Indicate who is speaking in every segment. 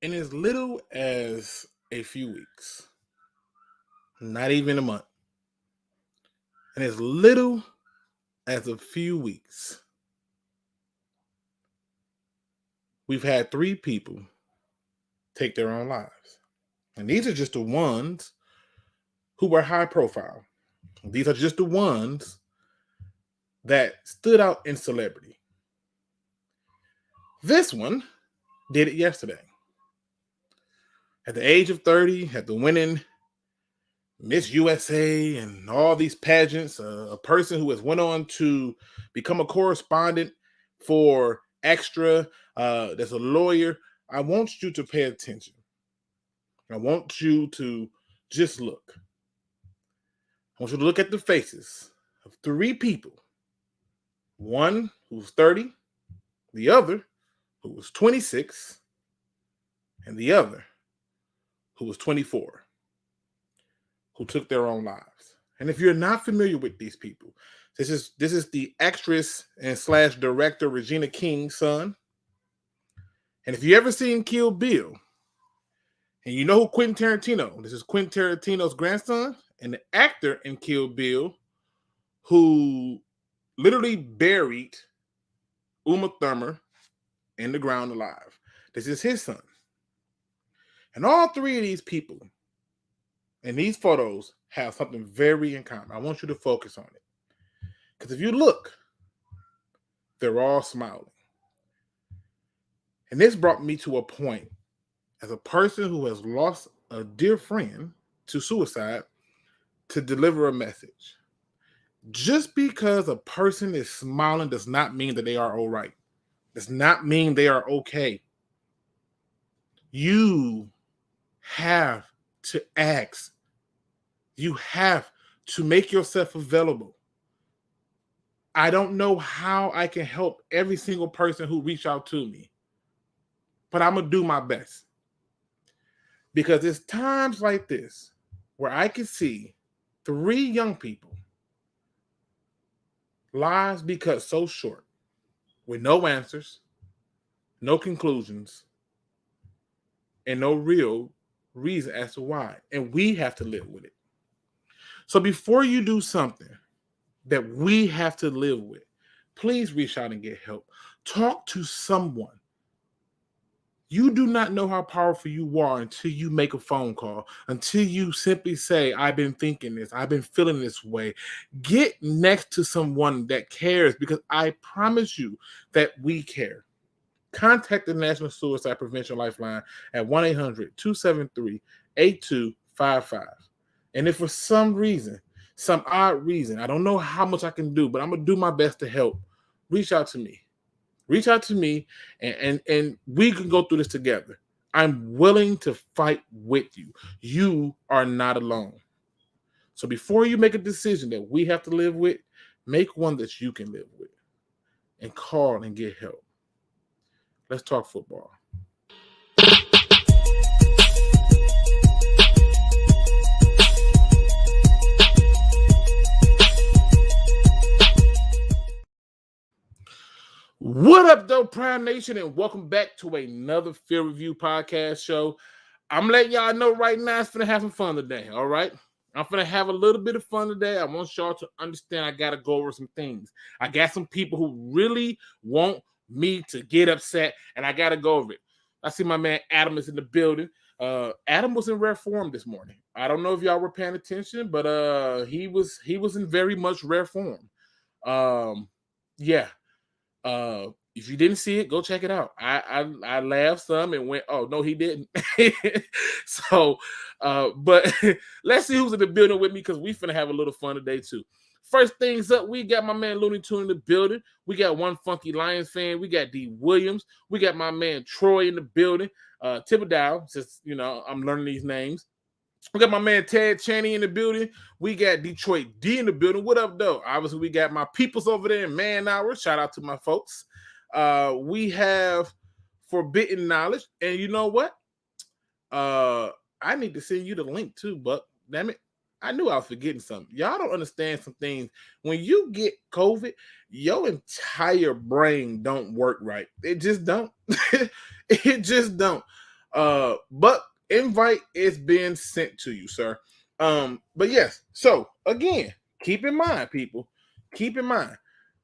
Speaker 1: in as little as a few weeks, not even a month, in as little as a few weeks, we've had 3 people take their own lives. And these are just the ones who were high profile. These are just the ones that stood out in celebrity. This one did it yesterday. At the age of 30, after winning Miss USA and all these pageants, a person who has went on to become a correspondent for Extra, that's a lawyer. I want you to pay attention. I want you to just look. I want you to look at the faces of 3 people. One who's 30, the other who was 26, and the other who was 24, who took their own lives. And if you're not familiar with these people, this is the actress and / director Regina King's son. And if you ever seen Kill Bill, and you know who Quentin Tarantino, this is Quentin Tarantino's grandson, and the actor in Kill Bill who literally buried Uma Thurman in the ground alive. This is his son. And all 3 of these people in these photos have something very in common. I want you to focus on it. Because if you look, they're all smiling. And this brought me to a point as a person who has lost a dear friend to suicide to deliver a message. Just because a person is smiling does not mean that they are all right. Does not mean they are okay. You have to ask. You have to make yourself available. I don't know how I can help every single person who reach out to me, but I'm going to do my best. Because it's times like this where I can see 3 young people, lives be cut so short with no answers, no conclusions, and no real reason as to why. And we have to live with it. So before you do something that we have to live with, please reach out and get help. Talk to someone. You do not know how powerful you are until you make a phone call, until you simply say, I've been thinking this, I've been feeling this way. Get next to someone that cares, because I promise you that we care. Contact the National Suicide Prevention Lifeline at 1-800-273-8255. And if for some reason, some odd reason, I don't know how much I can do, but I'm going to do my best to help, reach out to me. Reach out to me, and we can go through this together. I'm willing to fight with you. You are not alone. So before you make a decision that we have to live with, make one that you can live with. And call and get help. Let's talk football. What up, though, Prime Nation, and welcome back to another Field Review podcast show. I'm letting y'all know right now it's finna have some fun today, all right? I'm finna have a little bit of fun today. I want y'all to understand I gotta go over some things. I got some people who really want me to get upset, and I gotta go over it. I see my man Adam is in the building. Adam was in rare form this morning. I don't know if y'all were paying attention, but he was in very much rare form. If you didn't see it, go check it out. I laughed some and went, oh, no, he didn't. So, but let's see who's in the building with me, because we finna have a little fun today, too. First things up, we got my man Looney Tune in the building. We got one funky Lions fan. We got D. Williams. We got my man Troy in the building. Thibodeau, since, I'm learning these names. We got my man Ted Chaney in the building. We got Detroit D in the building. What up, though? Obviously, we got my peoples over there in Man Hour. Shout out to my folks. We have Forbidden Knowledge. And you know what? I need to send you the link, too, but damn it. I knew I was forgetting something. Y'all don't understand some things. When you get COVID, your entire brain don't work right. It just don't. It just don't. But invite is being sent to you, sir. But yes, so again, keep in mind, people, keep in mind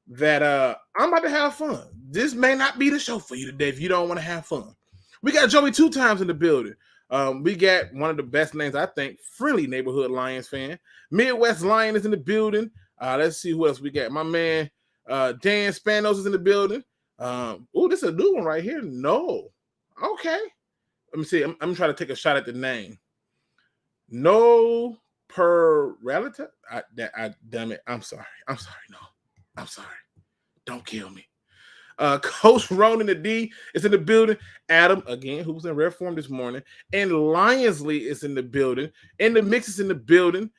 Speaker 1: that I'm about to have fun. This may not be the show for you today if you don't want to have fun. We got Joey 2 times in the building. We got one of the best names, I think, friendly neighborhood Lions fan. Midwest Lion is in the building. Let's see who else we got. My man Dan Spanos is in the building. This is a new one right here. No. Okay. Let me see. I'm trying to take a shot at the name. No per relative. Damn it. I'm sorry. No. I'm sorry. Don't kill me. Coach Ronan the D is in the building. Adam, again, who was in rare form this morning. And Lionsley is in the building. And the Mix is in the building.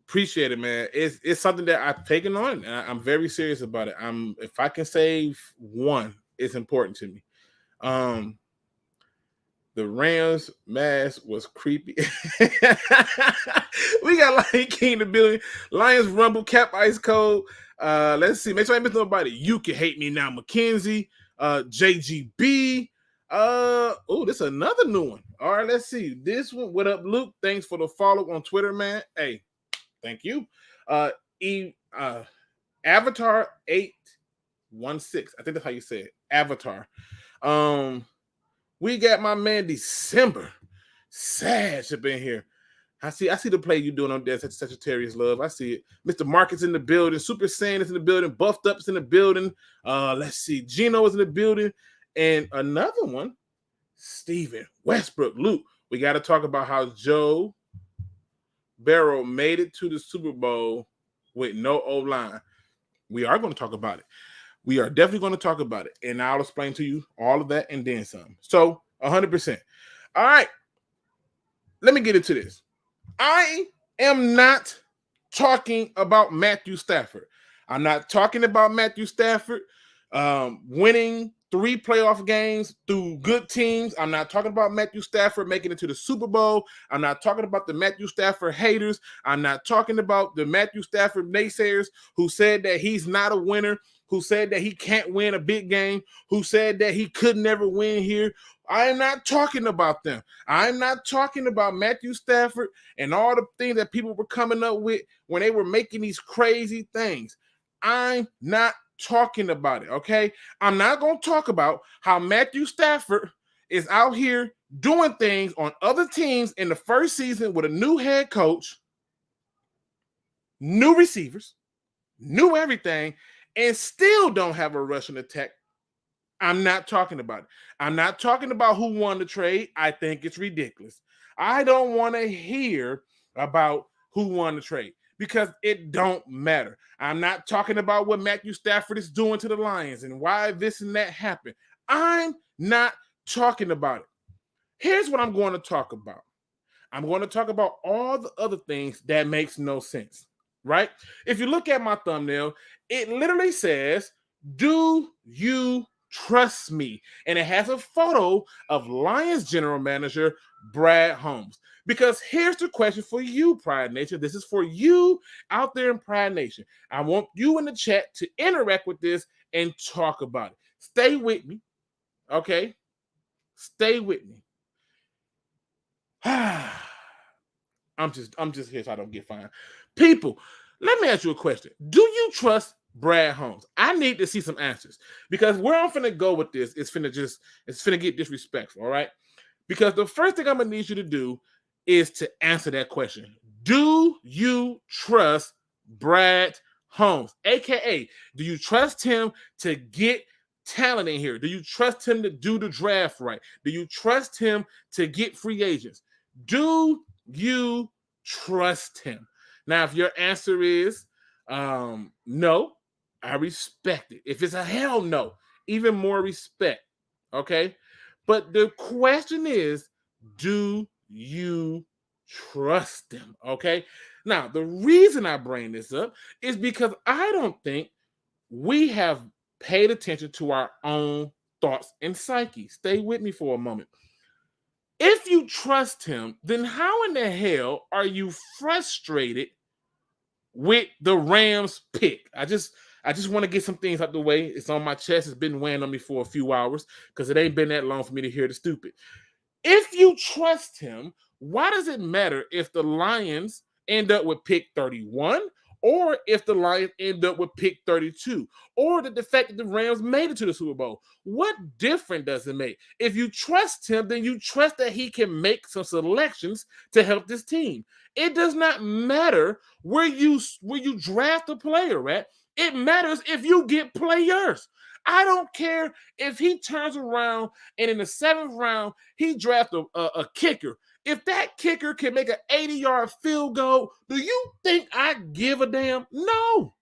Speaker 1: Appreciate it, man. It's something that I've taken on, and I'm very serious about it. If I can save one, it's important to me. The Rams mask was creepy. We got Lion King in the building. Lions Rumble, Cap Ice Cold. Let's see. Make sure I miss nobody. You Can Hate Me Now, Mackenzie. JGB. This is another new one. All right, let's see. This one, what up, Luke? Thanks for the follow on Twitter, man. Hey, thank you. Avatar 816. I think that's how you say it. Avatar. We got my man December Sag up in here. I see the play you doing on there, Sagittarius Love. I see it. Mr. Market's in the building. Super Saiyan is in the building. Buffed Up's in the building. Let's see. Gino is in the building. And another one, Steven Westbrook. Luke, we got to talk about how Joe Burrow made it to the Super Bowl with no O-line. We are going to talk about it. We are definitely going to talk about it, and I'll explain to you all of that and then some. So, 100%. All right. Let me get into this. I am not talking about Matthew Stafford. I'm not talking about Matthew Stafford winning 3 playoff games through good teams. I'm not talking about Matthew Stafford making it to the Super Bowl. I'm not talking about the Matthew Stafford haters. I'm not talking about the Matthew Stafford naysayers who said that he's not a winner, who said that he can't win a big game, who said that he could never win here. I am not talking about them. I'm not talking about Matthew Stafford and all the things that people were coming up with when they were making these crazy things. I'm not talking about it, okay? I'm not going to talk about how Matthew Stafford is out here doing things on other teams in the first season with a new head coach, new receivers, new everything, and still don't have a rushing attack. I'm not talking about it. I'm not talking about who won the trade. I think it's ridiculous. I don't want to hear about who won the trade because it don't matter. I'm not talking about what Matthew Stafford is doing to the Lions and why this and that happened. I'm not talking about it. Here's what I'm going to talk about. I'm going to talk about all the other things that makes no sense, right? If you look at my thumbnail, it literally says, "Do you trust me?" And it has a photo of Lions general manager Brad Holmes. Because here's the question for you, Pride Nation. This is for you out there in Pride Nation. I want you in the chat to interact with this and talk about it. Stay with me, okay? Stay with me. I'm just here so I don't get fined. People, let me ask you a question. Do you trust Brad Holmes? I need to see some answers because where I'm finna go with this is finna get disrespectful, all right? Because the first thing I'm gonna need you to do is to answer that question. Do you trust Brad Holmes? AKA, do you trust him to get talent in here? Do you trust him to do the draft right? Do you trust him to get free agents? Do you trust him? Now, if your answer is no, I respect it. If it's a hell no, even more respect, okay? But the question is, do you trust them, okay? Now, the reason I bring this up is because I don't think we have paid attention to our own thoughts and psyche. Stay with me for a moment. If you trust him, then how in the hell are you frustrated with the Rams pick? I just I just want to get some things out the way. It's on my chest. It's been weighing on me for a few hours because it ain't been that long for me to hear the stupid. If you trust him, why does it matter if the Lions end up with pick 31 or if the Lions end up with pick 32 or the fact that the Rams made it to the Super Bowl? What difference does it make? If you trust him, then you trust that he can make some selections to help this team. It does not matter where you draft a player at. It matters if you get players. I don't care if he turns around and in the 7th round, he drafts a kicker. If that kicker can make an 80-yard field goal, do you think I give a damn? No.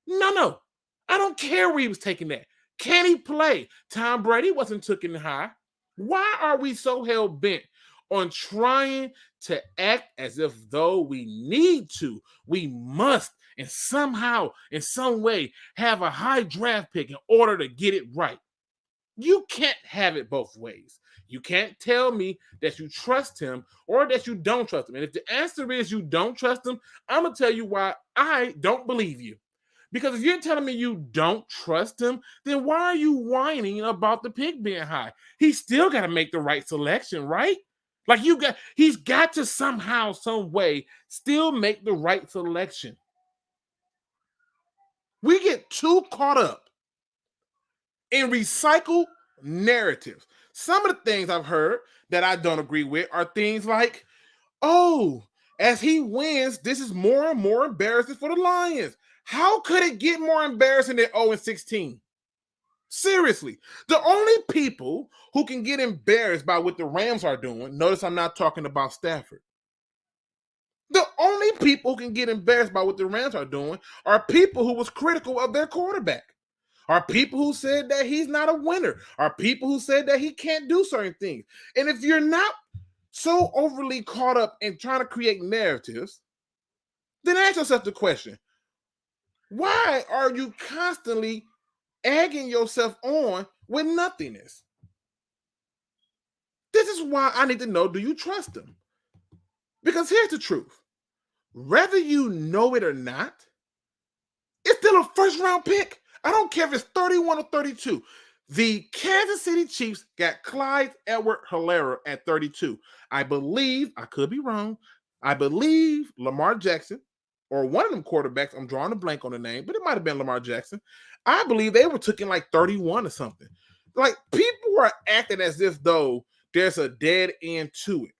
Speaker 1: I don't care where he was taking that. Can he play? Tom Brady wasn't taken high. Why are we so hell-bent on trying to act as if though we need to, we must, and somehow, in some way, have a high draft pick in order to get it right? You can't have it both ways. You can't tell me that you trust him or that you don't trust him. And if the answer is you don't trust him, I'm going to tell you why I don't believe you. Because if you're telling me you don't trust him, then why are you whining about the pick being high? He's still got to make the right selection, right? Like he's got to somehow, some way, still make the right selection. We get too caught up in recycled narratives. Some of the things I've heard that I don't agree with are things like, oh, as he wins, this is more and more embarrassing for the Lions. How could it get more embarrassing than 0-16? Seriously, the only people who can get embarrassed by what the Rams are doing, notice I'm not talking about Stafford. The only people who can get embarrassed by what the Rams are doing are people who was critical of their quarterback. Are people who said that he's not a winner. Are people who said that he can't do certain things. And if you're not so overly caught up in trying to create narratives, then ask yourself the question, why are you constantly egging yourself on with nothingness? This is why I need to know, do you trust him? Because here's the truth. Whether you know it or not, it's still a first-round pick. I don't care if it's 31 or 32. The Kansas City Chiefs got Clyde Edwards-Helaire at 32. I believe, I could be wrong, I believe Lamar Jackson, or one of them quarterbacks, I'm drawing a blank on the name, but it might have been Lamar Jackson. I believe they were taking like 31 or something. Like, people are acting as if though there's a dead end to it.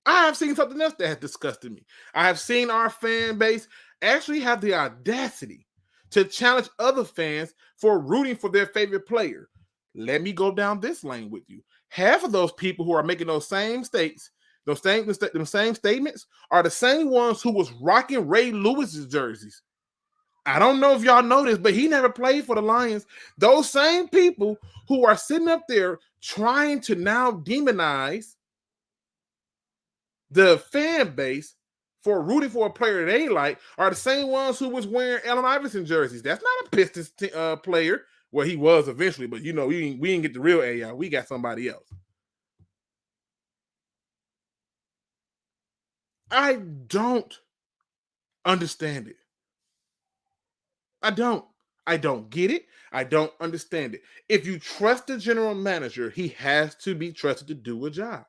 Speaker 1: I have seen something else that has disgusted me. I have seen our fan base actually have the audacity to challenge other fans for rooting for their favorite player. Let me go down this lane with you. Half of those people who are making those same statements are the same ones who was rocking Ray Lewis's jerseys. I don't know if y'all know this, but he never played for the Lions. Those same people who are sitting up there trying to now demonize the fan base for rooting for a player they like are the same ones who was wearing Allen Iverson jerseys. That's not a Pistons player. Well, he was eventually, but you know, we didn't get the real AI. We got somebody else. I don't understand it. I don't get it. I don't understand it. If you trust the general manager, he has to be trusted to do a job.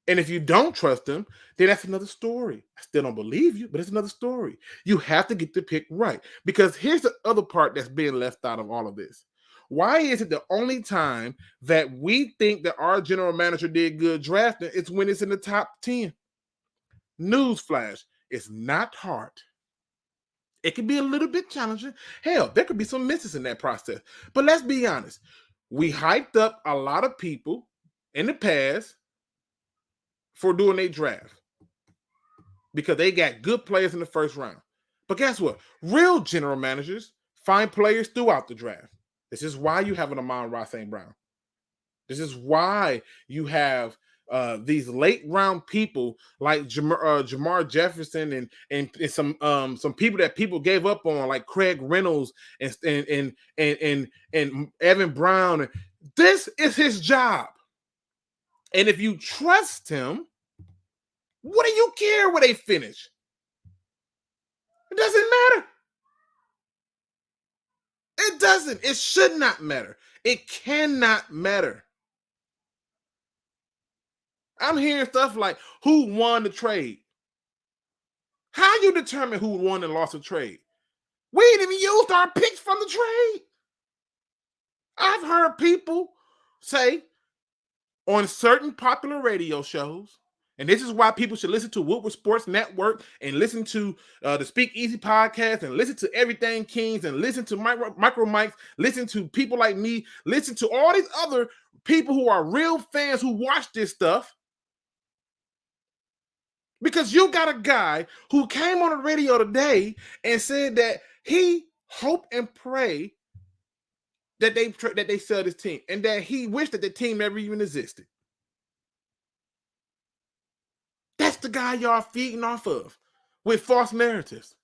Speaker 1: And if you don't trust him, then that's another story. I still don't believe you, but it's another story. You have to get the pick right. Because here's the other part that's being left out of all of this. Why is it the only time that we think that our general manager did good drafting is when it's in the top 10? Newsflash, it's not hard. It can be a little bit challenging. Hell, there could be some misses in that process. But let's be honest. We hyped up a lot of people in the past for doing a draft because they got good players in the first round. But guess what? Real general managers find players throughout the draft. This is why you have an Amon-Ra St. Brown. This is why you have these late round people like Jamar Jefferson and some people that people gave up on, like Craig Reynolds and Evan Brown. This is his job. And if you trust him, what do you care where they finish? It doesn't matter. It doesn't. It should not matter. It cannot matter. I'm hearing stuff like, who won the trade? How you determine who won and lost a trade? We didn't even use our picks from the trade. I've heard people say on certain popular radio shows, and this is why people should listen to Woodward Sports Network and listen to the SpeakEZ Podcast and listen to Everything Kings and listen to Micro Mike's, listen to people like me, listen to all these other people who are real fans who watch this stuff. Because you got a guy who came on the radio today and said that he hoped and prayed that they sell this team and that he wished that the team never even existed. That's the guy y'all feeding off of with false narratives.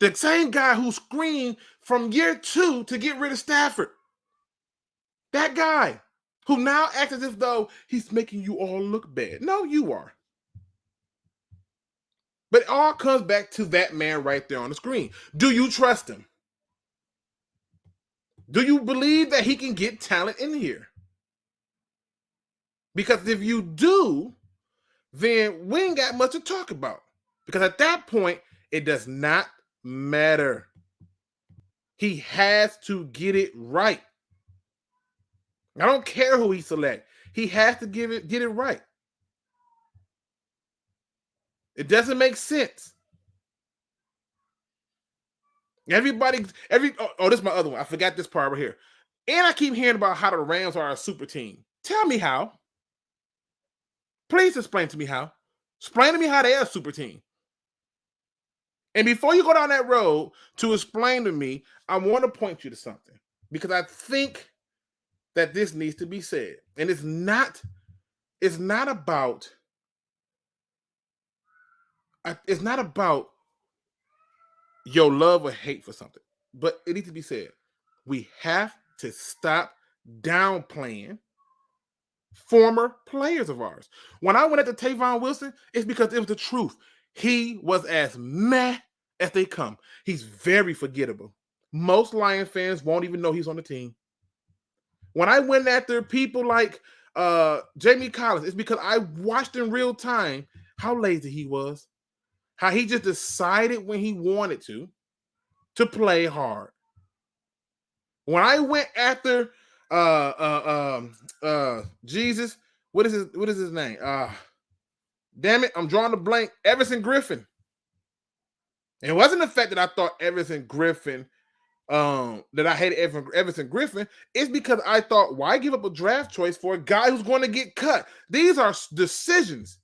Speaker 1: The same guy who screamed from year 2 to get rid of Stafford. That guy who now acts as if though he's making you all look bad. No, you are. But it all comes back to that man right there on the screen. Do you trust him? Do you believe that he can get talent in here? Because if you do, then we ain't got much to talk about. Because at that point, it does not matter. He has to get it right. I don't care who he selects. He has to get it right. It doesn't make sense. This is my other one. I forgot this part right here. And I keep hearing about how the Rams are a super team. Tell me how. Please explain to me how. Explain to me how they are a super team. And before you go down that road to explain to me, I want to point you to something. Because I think that this needs to be said. And it's not about your love or hate for something, but it needs to be said. We have to stop downplaying former players of ours. When I went at the Tavon Wilson, it's because it was the truth. He was as meh as they come. He's very forgettable. Most Lion fans won't even know he's on the team. When I went after people like Jamie Collins, it's because I watched in real time how lazy he was. How he just decided when he wanted to play hard. When I went after Jesus, what is his name? Damn it, I'm drawing a blank. Everson Griffin. And it wasn't the fact that I thought Everson Griffin, that I hated Everson Griffin. It's because I thought, why give up a draft choice for a guy who's going to get cut? These are decisions.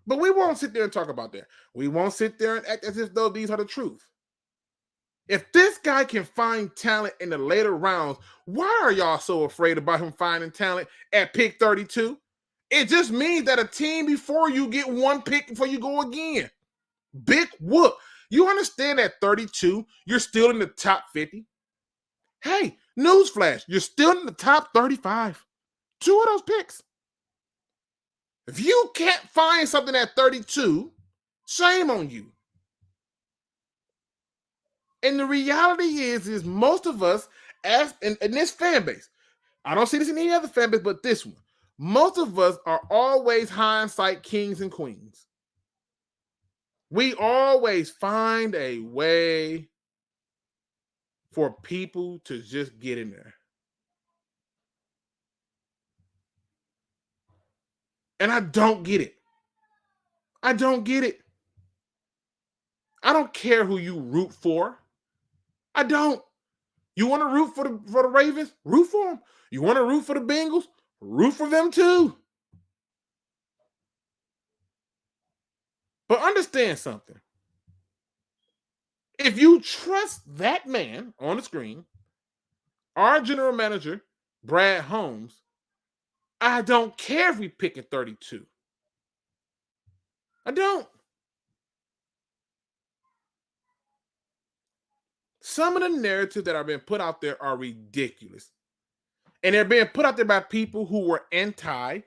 Speaker 1: But we won't sit there and talk about that. We won't sit there and act as if though these are the truth. If this guy can find talent in the later rounds, why are y'all so afraid about him finding talent at pick 32? It just means that a team before you get one pick before you go again. Big whoop. You understand that 32, you're still in the top 50? Hey, newsflash, you're still in the top 35. 2 of those picks. If you can't find something at 32, shame on you. And the reality is most of us, as in this fan base, I don't see this in any other fan base but this one, most of us are always hindsight kings and queens. We always find a way for people to just get in there. And I don't get it. I don't get it. I don't care who you root for. I don't. You want to root for the Ravens? Root for them. You want to root for the Bengals? Root for them too. But understand something. If you trust that man on the screen, our general manager, Brad Holmes, I don't care if we pick at 32. I don't. Some of the narratives that are being put out there are ridiculous. And they're being put out there by people who were anti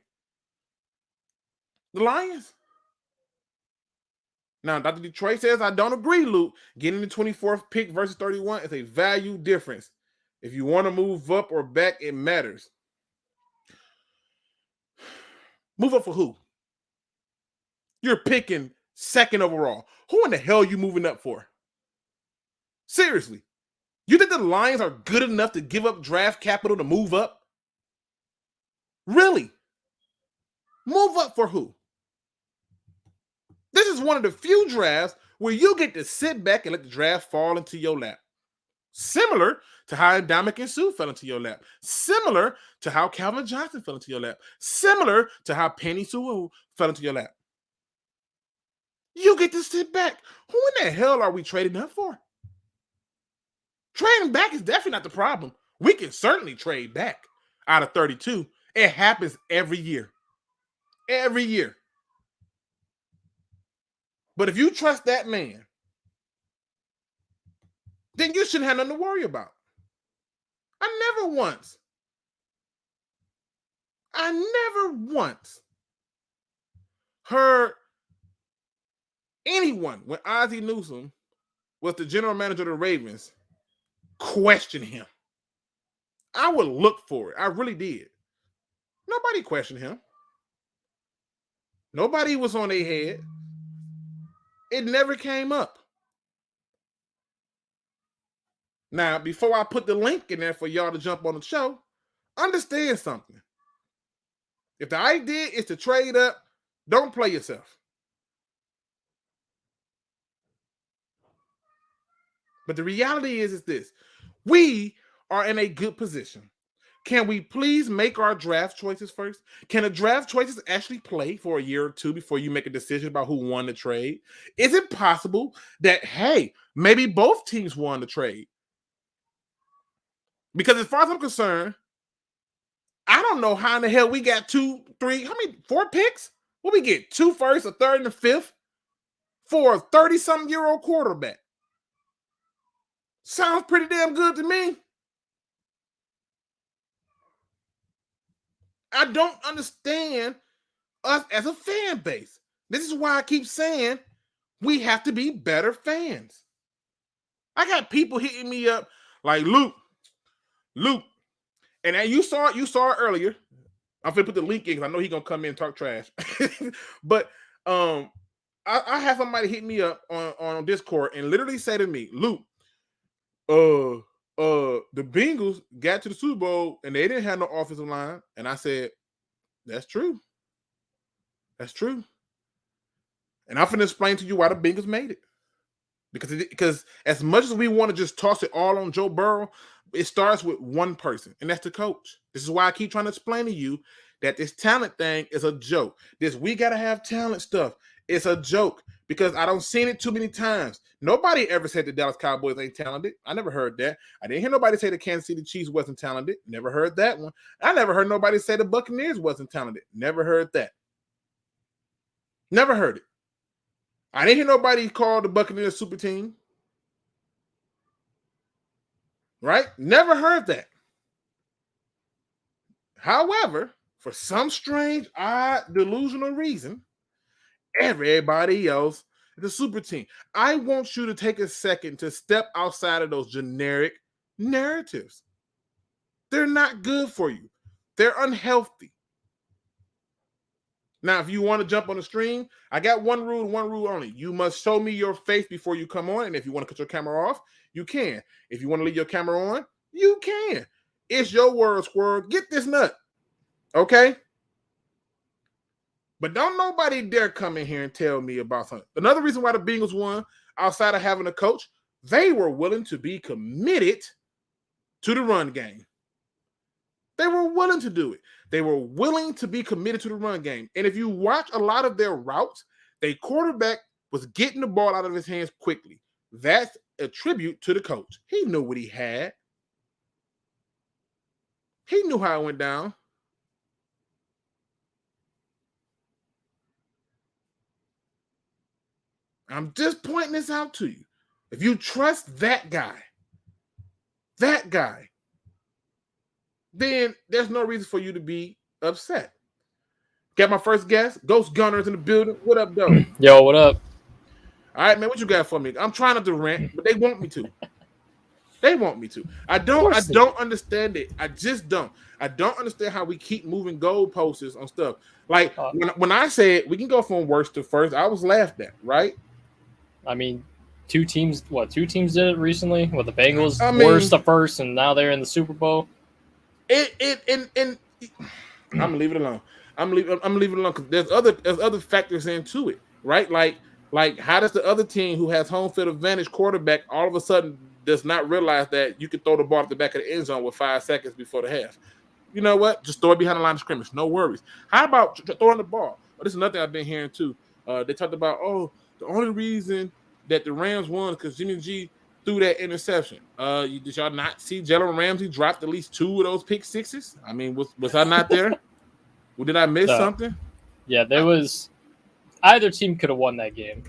Speaker 1: the Lions. Now, Dr. Detroit says, I don't agree, Luke. Getting the 24th pick versus 31 is a value difference. If you want to move up or back, it matters. Move up for who? You're picking second overall. Who in the hell are you moving up for? Seriously. You think the Lions are good enough to give up draft capital to move up? Really? Move up for who? This is one of the few drafts where you get to sit back and let the draft fall into your lap. Similar to how Ndamukong Suh fell into your lap. Similar to how Calvin Johnson fell into your lap. Similar to how Penny Sewell fell into your lap. You get to sit back. Who in the hell are we trading up for? Trading back is definitely not the problem. We can certainly trade back out of 32. It happens every year. Every year. But if you trust that man, then you shouldn't have nothing to worry about. I never once heard anyone, when Ozzie Newsome was the general manager of the Ravens, question him. I would look for it. I really did. Nobody questioned him. Nobody was on their head. It never came up. Now, before I put the link in there for y'all to jump on the show, understand something. If the idea is to trade up, don't play yourself. But the reality is this. We are in a good position. Can we please make our draft choices first? Can the draft choices actually play for a year or two before you make a decision about who won the trade? Is it possible that, hey, maybe both teams won the trade? Because as far as I'm concerned, I don't know how in the hell we got 2, 3, 4 picks? What we get? 2 first, a third, and a fifth for a 30-something-year-old quarterback. Sounds pretty damn good to me. I don't understand us as a fan base. This is why I keep saying we have to be better fans. I got people hitting me up like, Luke, and you saw it earlier. I'm gonna put the link in because I know he's gonna come in and talk trash. But I have somebody hit me up on Discord and literally say to me, Luke, the Bengals got to the Super Bowl and they didn't have no offensive line. And I said, that's true. That's true. And I'm finna explain to you why the Bengals made it. Because as much as we want to just toss it all on Joe Burrow, it starts with one person, and that's the coach. This is why I keep trying to explain to you that this talent thing is a joke. This we got to have talent stuff. It's a joke because I don't seen it too many times. Nobody ever said the Dallas Cowboys ain't talented. I never heard that. I didn't hear nobody say the Kansas City Chiefs wasn't talented. Never heard that one. I never heard nobody say the Buccaneers wasn't talented. Never heard that. Never heard it. I didn't hear nobody call the Buccaneers super team. Right? Never heard that. However, for some strange, odd, delusional reason, everybody else is a super team. I want you to take a second to step outside of those generic narratives. They're not good for you. They're unhealthy. Now, if you want to jump on the stream, I got one rule only. You must show me your face before you come on. And if you want to cut your camera off, you can. If you want to leave your camera on, you can. It's your word, squirrel. Get this nut. Okay? But don't nobody dare come in here and tell me about something. Another reason why the Bengals won, outside of having a coach, they were willing to be committed to the run game. They were willing to do it. They were willing to be committed to the run game. And if you watch a lot of their routes, their quarterback was getting the ball out of his hands quickly. That's a tribute to the coach. He knew what he had. He knew how it went down. I'm just pointing this out to you. If you trust that guy, then there's no reason for you to be upset. Got my first guest, Ghost Gunners in the building. What up, though?
Speaker 2: Yo, what up?
Speaker 1: All right, man, what you got for me? I'm trying not to rant, but they want me to. They want me to. I don't understand it. I just don't. I don't understand how we keep moving goalposts on stuff. Like when I said we can go from worst to first, I was laughed at, right?
Speaker 2: I mean, two teams did it recently? With the Bengals worst to first, and now they're in the Super Bowl.
Speaker 1: I'm gonna leave it alone. I'm leaving it alone because there's other factors into it, right? Like how does the other team who has home field advantage quarterback all of a sudden does not realize that you can throw the ball at the back of the end zone with 5 seconds before the half? You know what? Just throw it behind the line of scrimmage. No worries. How about throwing the ball? Well, this is another thing I've been hearing too. They talked about, the only reason that the Rams won because Jimmy G threw that interception. Did y'all not see Jalen Ramsey dropped at least 2 of those pick sixes? I mean, was I not there? Well, did I miss something?
Speaker 2: Yeah, there was. Either team could have won that game.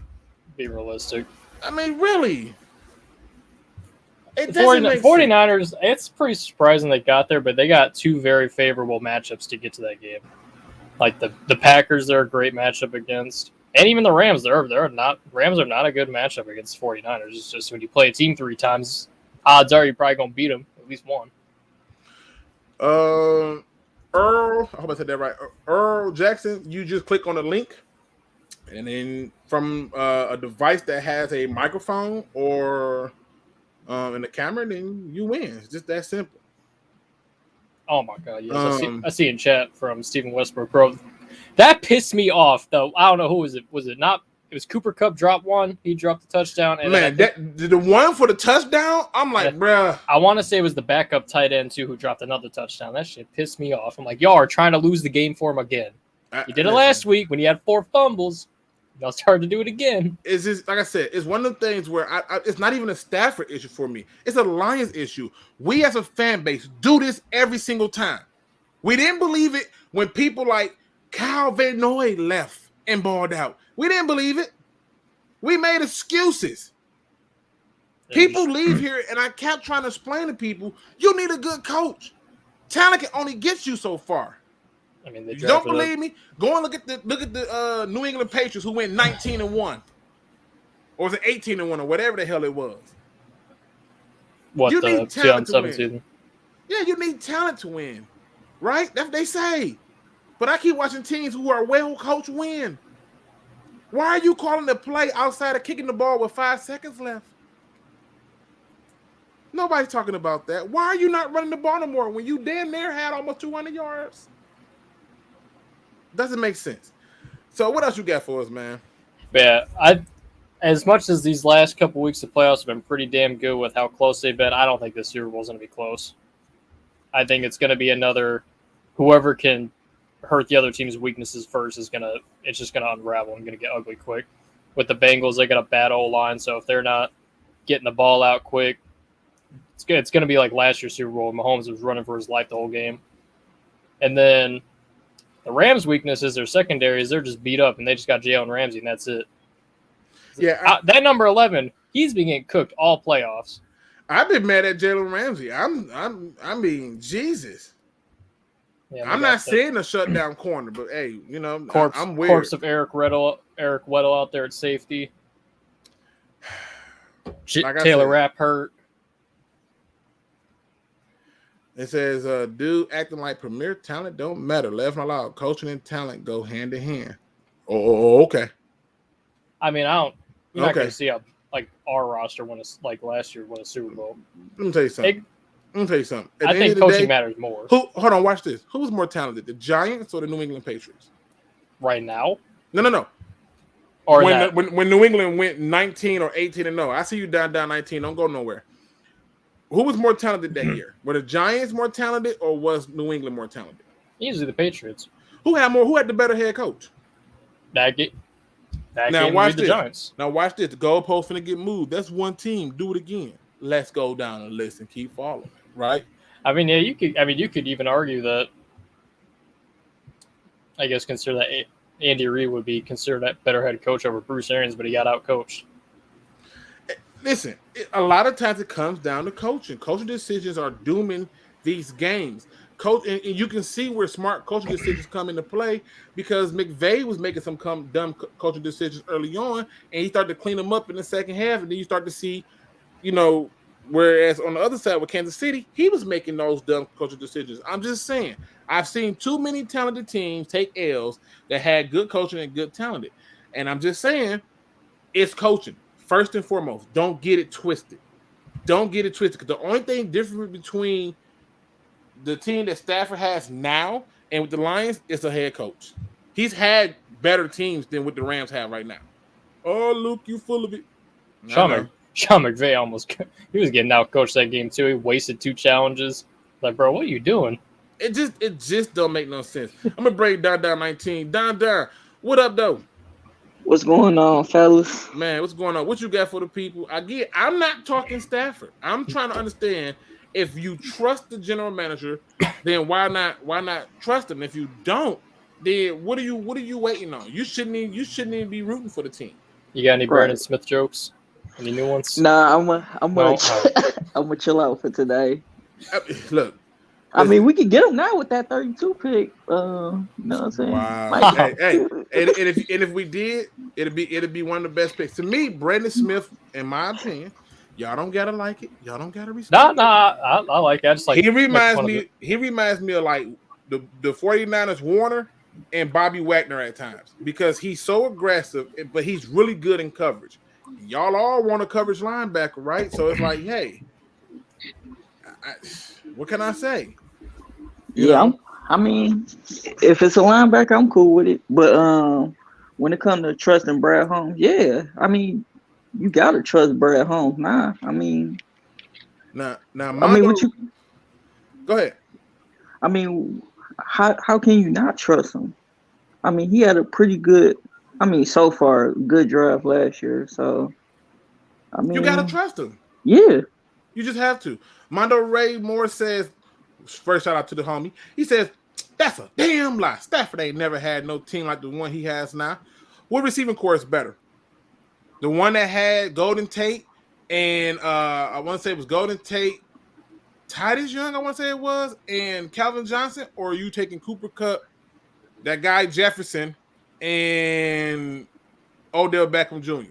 Speaker 2: Be realistic.
Speaker 1: I mean, really.
Speaker 2: The 49ers, it's pretty surprising they got there, but they got 2 very favorable matchups to get to that game. Like the Packers, they're a great matchup against. And even the Rams, Rams are not a good matchup against 49ers. It's just when you play a team 3 times, odds are you're probably going to beat them at least one.
Speaker 1: Earl, I hope I said that right. Earl Jackson, you just click on the link, and then from a device that has a microphone or in the camera, then you win. It's just that simple.
Speaker 2: Oh my God! Yes, I see in chat from Stephen Westbrook, bro. That pissed me off, though. I don't know who was it. Was it not? It was Cooper Kupp dropped one. He dropped the touchdown. And
Speaker 1: man, the one for the touchdown, I'm like, bruh.
Speaker 2: I want to say it was the backup tight end, too, who dropped another touchdown. That shit pissed me off. I'm like, y'all are trying to lose the game for him again. You did it last week when you had 4 fumbles. Y'all started to do it again.
Speaker 1: It's just, like I said, it's one of the things where it's not even a Stafford issue for me. It's a Lions issue. We as a fan base do this every single time. We didn't believe it when people like Kyle Van Noy left and balled out. We didn't believe it. We made excuses. People leave here, and I kept trying to explain to people, you need a good coach. Talent can only get you so far.
Speaker 2: I mean, you
Speaker 1: don't believe me? Go and look at the New England Patriots who went 19-1, or was it 18-1, or whatever the hell it was.
Speaker 2: What, you need talent to win. Season?
Speaker 1: Yeah, you need talent to win, right? That's what they say. But I keep watching teams who are well coached win. Why are you calling the play outside of kicking the ball with 5 seconds left? Nobody's talking about that. Why are you not running the ball no more when you damn near had almost 200 yards? Doesn't make sense. So what else you got for us, man?
Speaker 2: Yeah, as much as these last couple weeks of playoffs have been pretty damn good with how close they've been, I don't think the Super Bowl is going to be close. I think it's going to be another whoever can hurt the other team's weaknesses first it's just gonna unravel and gonna get ugly quick. With the Bengals, they got a bad O-line, so if they're not getting the ball out quick, it's gonna be like last year's Super Bowl. Mahomes was running for his life the whole game. And then the Rams' weakness is their secondaries. They're just beat up, and they just got Jalen Ramsey, and that's it.
Speaker 1: Yeah,
Speaker 2: that number 11, he's been getting cooked all playoffs.
Speaker 1: I've been mad at Jalen Ramsey. I mean, Jesus. Yeah, I'm not saying a shutdown corner, but hey, you know, I'm weird.
Speaker 2: Corpse of Eric Weddle out there at safety. Taylor Rapp hurt.
Speaker 1: It says, dude acting like premier talent don't matter. Left and allowed. Coaching and talent go hand in hand. Oh, okay.
Speaker 2: I mean, you're not going to see our roster win like last year win a Super Bowl.
Speaker 1: Let me tell you something.
Speaker 2: I think coaching matters more.
Speaker 1: Hold on, watch this. Who's more talented, the Giants or the New England Patriots?
Speaker 2: Right now?
Speaker 1: No. Or when New England went 19 or 18-0, I see you down 19. Don't go nowhere. Who was more talented that year? Were the Giants more talented or was New England more talented?
Speaker 2: Easily the Patriots.
Speaker 1: Who had the better head coach?
Speaker 2: Now watch this. Giants.
Speaker 1: Now watch this. The goalpost finna get moved. That's one team. Do it again. Let's go down the list and keep following. Right?
Speaker 2: I mean, yeah, you could even argue that. I guess consider that Andy Reid would be considered a better head coach over Bruce Arians, but he got out coached.
Speaker 1: Listen, a lot of times it comes down to coaching. Coaching decisions are dooming these games. coach, and you can see where smart coaching decisions come into play because McVay was making some dumb coaching decisions early on, and he started to clean them up in the second half, and then you start to see, whereas on the other side with Kansas City, he was making those dumb coaching decisions. I'm just saying, I've seen too many talented teams take L's that had good coaching and good talented, and I'm just saying, it's coaching first and foremost. Don't get it twisted. Don't get it twisted, because the only thing different between the team that Stafford has now and with the Lions is a head coach. He's had better teams than what the Rams have right now. Oh, Luke, you full of it.
Speaker 2: Sean McVay he was getting out coached that game too. He wasted 2 challenges. Like, bro, what are you doing?
Speaker 1: It just don't make no sense. I'm gonna break down 19. Don, what up though?
Speaker 3: What's going on, fellas?
Speaker 1: Man, what's going on? What you got for the people? I'm not talking Stafford. I'm trying to understand, if you trust the general manager, then why not trust him? If you don't, then what are you waiting on? You shouldn't even be rooting for the team.
Speaker 2: You got any Brandon Smith jokes? Any new ones?
Speaker 3: Nah, I'm gonna chill out for today.
Speaker 1: Look,
Speaker 3: I mean, we can get him now with that 32 pick. You know what I'm saying?
Speaker 1: Wow. Hey, and if we did, it'd be one of the best picks. To me, Brandon Smith, in my opinion, y'all don't gotta like it. Y'all don't gotta respect.
Speaker 2: I like it. I just like.
Speaker 1: He reminds me of like the 49ers Warner and Bobby Wagner at times, because he's so aggressive, but he's really good in coverage. Y'all all want a coverage linebacker, right? So it's like, hey, what can I say?
Speaker 3: I mean, if it's a linebacker, I'm cool with it. But when it comes to trusting Brad Holmes, yeah, I mean, you gotta trust Brad Holmes. Now, I mean,
Speaker 1: now, go ahead.
Speaker 3: I mean, how can you not trust him? I mean, he had a pretty good, so far, good draft last year. So, I mean,
Speaker 1: you gotta trust him.
Speaker 3: Yeah,
Speaker 1: you just have to. Mondo Ray Moore says, first shout out to the homie. He says, that's a damn lie. Stafford ain't never had no team like the one he has now. What receiving core is better? The one that had Golden Tate and I want to say it was Golden Tate, Titus Young, I want to say it was, and Calvin Johnson, or are you taking Cooper Kupp, that guy Jefferson, and Odell Beckham Jr.?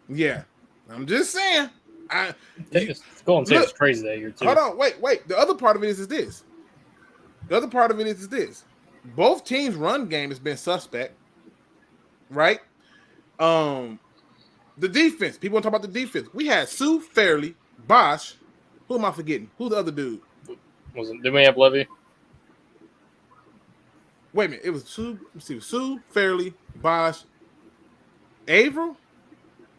Speaker 1: Yeah, I'm just saying.
Speaker 2: Golden Tate was crazy that year too.
Speaker 1: Hold on, wait. The other part of it is this. Both teams' run game has been suspect, right? The defense. People want to talk about the defense. We had Sue, Fairley, Bosch. Who am I forgetting? Who's the other dude?
Speaker 2: Did we have Levy?
Speaker 1: Wait a minute. It was Sue. Let's see. Sue, Fairley, Bosch, Averill.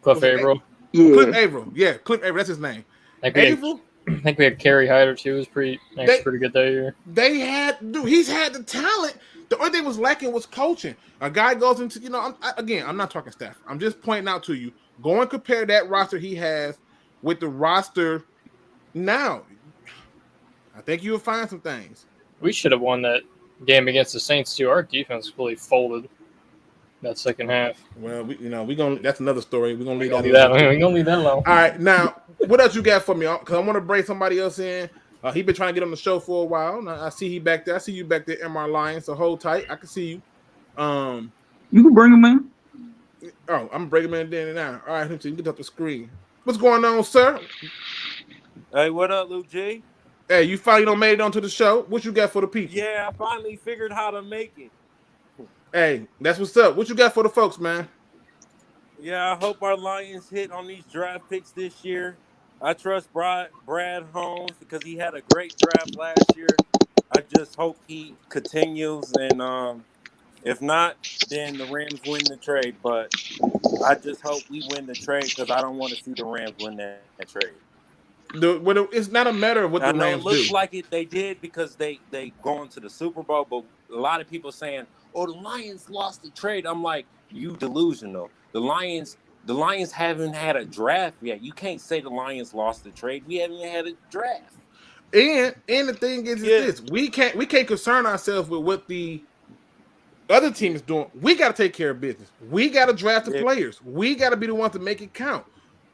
Speaker 2: Cliff Averill.
Speaker 3: Yeah.
Speaker 1: Cliff Averill. Yeah, Cliff Averill. That's his name. Averill.
Speaker 2: I think we had Kerry Hyder too. Was pretty good that year.
Speaker 1: He's had the talent. The only thing was lacking was coaching. A guy goes into, I'm not talking staff. I'm just pointing out to you. Go and compare that roster he has with the roster now. I think you'll find some things.
Speaker 2: We should have won that game against the Saints too. Our defense fully folded that second half.
Speaker 1: Well, that's another story. We're gonna leave that
Speaker 2: alone. We're gonna leave that alone.
Speaker 1: All right, now what else you got for me? Because I want to bring somebody else in. He been trying to get on the show for a while. Now, I see he back there. I see you back there, MR Lions. So hold tight. I can see you.
Speaker 3: You can bring him in.
Speaker 1: Oh, I'm bringing him in now. All right, so you can get up the screen. What's going on, sir?
Speaker 4: Hey, what up, Luke G?
Speaker 1: Hey, you finally made it onto the show. What you got for the people?
Speaker 4: Yeah, I finally figured how to make it.
Speaker 1: Hey, that's what's up. What you got for the folks, man?
Speaker 4: Yeah, I hope our Lions hit on these draft picks this year. I trust Brad Holmes because he had a great draft last year. I just hope he continues, and if not, then the Rams win the trade. But I just hope we win the trade because I don't want to see the Rams win that trade.
Speaker 1: It's not a matter of what the Rams do.
Speaker 4: It looks like they did because they going to the Super Bowl, but a lot of people saying, "Oh, the Lions lost the trade." I'm like, you delusional. The Lions haven't had a draft yet. You can't say the Lions lost the trade. We haven't had a draft.
Speaker 1: And the thing is this: we can't concern ourselves with what the other team is doing. We got to take care of business. We got to draft the players. We got to be the ones to make it count.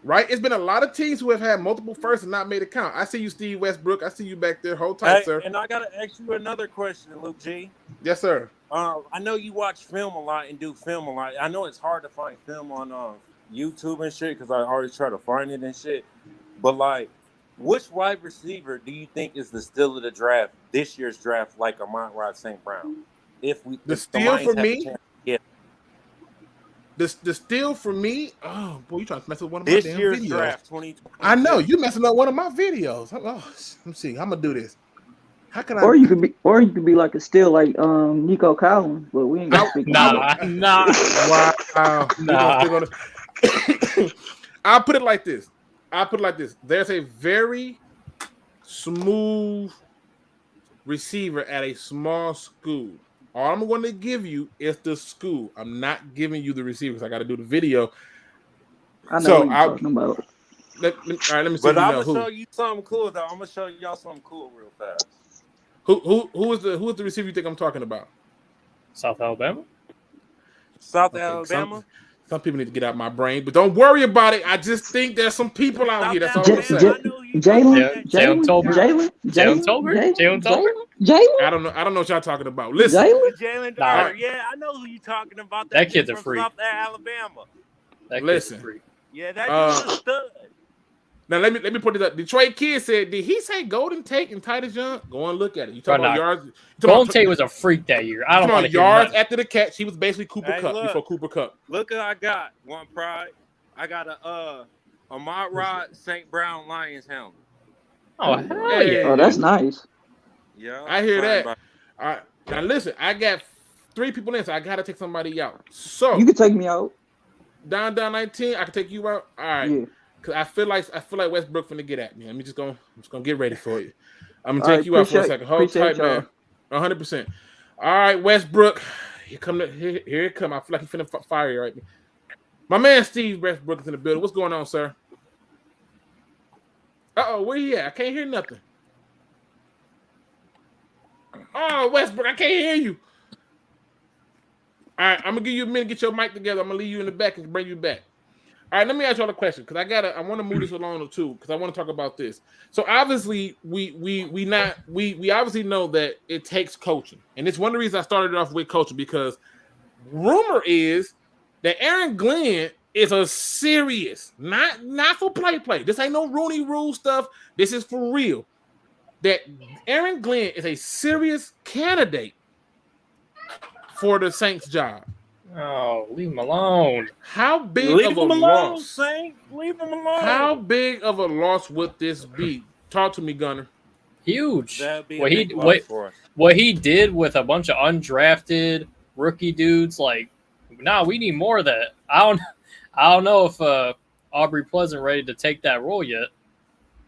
Speaker 1: right? It's been a lot of teams who have had multiple firsts and not made it count. I see you, Steve Westbrook. I see you back there. Hold tight, sir.
Speaker 4: And I gotta ask you another question, Luke G.
Speaker 1: Yes, sir.
Speaker 4: I know you watch film a lot and do film a lot. I know it's hard to find film on YouTube and shit because I always try to find it and shit. But like, which wide receiver do you think is the steal of the draft, this year's draft, like Amon-Ra St. Brown?
Speaker 1: The steal for me?
Speaker 4: Yeah.
Speaker 1: The steal for me? Oh, boy, you trying to mess with one of my damn videos. This year's draft, 2020. I know, you messing up one of my videos. Oh, let me see. I'm going to do this. How can
Speaker 3: or you could be like a steal like Nico Collins, but we ain't got to
Speaker 2: Nah.
Speaker 1: Wow.
Speaker 2: Nah.
Speaker 1: I'll put it like this. There's a very smooth receiver at a small school. All I'm going to give you is the school. I'm not giving you the receivers. I got to do the video.
Speaker 3: I know what you're talking about.
Speaker 1: Let me see.
Speaker 4: But I'm going to show you something cool, though. I'm going to show y'all something cool real fast.
Speaker 1: Who is the receiver you think I'm talking about?
Speaker 2: South Alabama?
Speaker 4: Alabama?
Speaker 1: Some people need to get out of my brain, but don't worry about it. I just think there's some people out here. That's all I'm saying.
Speaker 2: Jalen Tolbert.
Speaker 1: I don't know what y'all talking about. Listen.
Speaker 4: Jalen Tolbert. Yeah, I know who you talking about.
Speaker 2: That kid's a freak.
Speaker 4: South Alabama.
Speaker 1: Listen.
Speaker 4: Yeah, that kid's a stud.
Speaker 1: Now let me put it up. Detroit Kid said, "Did he say Golden Tate and Titus Young?" Go and look at it. You talking about yards?
Speaker 2: Golden Tate was a freak that year. I don't want to
Speaker 1: yards after the catch. He was basically Cooper Kupp before Cooper Kupp.
Speaker 4: Look what I got. One pride. I got a Amon-Ra St. Brown Lions helmet.
Speaker 2: Oh hell yeah!
Speaker 3: Oh, that's nice.
Speaker 4: Yeah,
Speaker 1: I hear that. All right, now listen. I got 3 people in, so I gotta take somebody out. So
Speaker 3: you can take me out.
Speaker 1: Down 19. I can take you out. All right. Yeah. Cause I feel like Westbrook finna get at me. I'm just gonna get ready for you. I'm gonna take you out for a second. Hold tight, man. 100%. All right, Westbrook. Here it come. I feel like he's finna fire you right now. My man Steve Westbrook is in the building. What's going on, sir? Where you at? I can't hear nothing. Oh, Westbrook, I can't hear you. All right, I'm gonna give you a minute to get your mic together. I'm gonna leave you in the back and bring you back. All right, let me ask y'all a question because I want to move this along too because I want to talk about this. So obviously we obviously know that it takes coaching, and it's one of the reasons I started off with coaching because rumor is that Aaron Glenn is a serious, not for play. This ain't no Rooney Rule stuff. This is for real. That Aaron Glenn is a serious candidate for the Saints job.
Speaker 2: Oh, leave him alone.
Speaker 1: How big of a loss?
Speaker 4: Saint. Leave him alone.
Speaker 1: How big of a loss would this be? Talk to me, Gunner.
Speaker 2: Huge. What he did with a bunch of undrafted rookie dudes, like, we need more of that. I don't know if Aubrey Pleasant ready to take that role yet.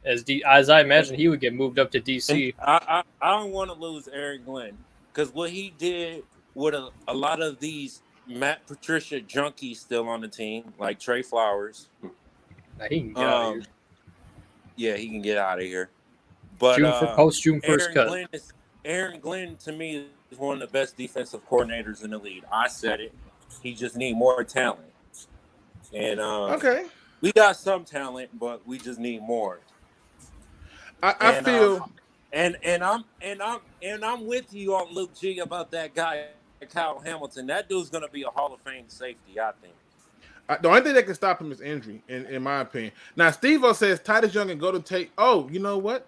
Speaker 2: As I imagine he would get moved up to DC.
Speaker 4: I don't want to lose Aaron Glenn because what he did with a lot of these Matt Patricia junkies still on the team, like Trey Flowers.
Speaker 2: Now he can get out of here.
Speaker 4: Yeah, he can get out of here. But
Speaker 2: post-June first cut.
Speaker 4: Aaron Glenn, to me, is one of the best defensive coordinators in the league. I said it. He just need more talent. And
Speaker 1: okay,
Speaker 4: we got some talent, but we just need more.
Speaker 1: I feel,
Speaker 4: and I'm with you on Luke G about that guy. Kyle Hamilton, that dude's going to be a Hall of Fame safety, I think.
Speaker 1: The only thing that can stop him is injury, in my opinion. Now, Steve-O says Titus Young and Golden Tate. Oh, you know what?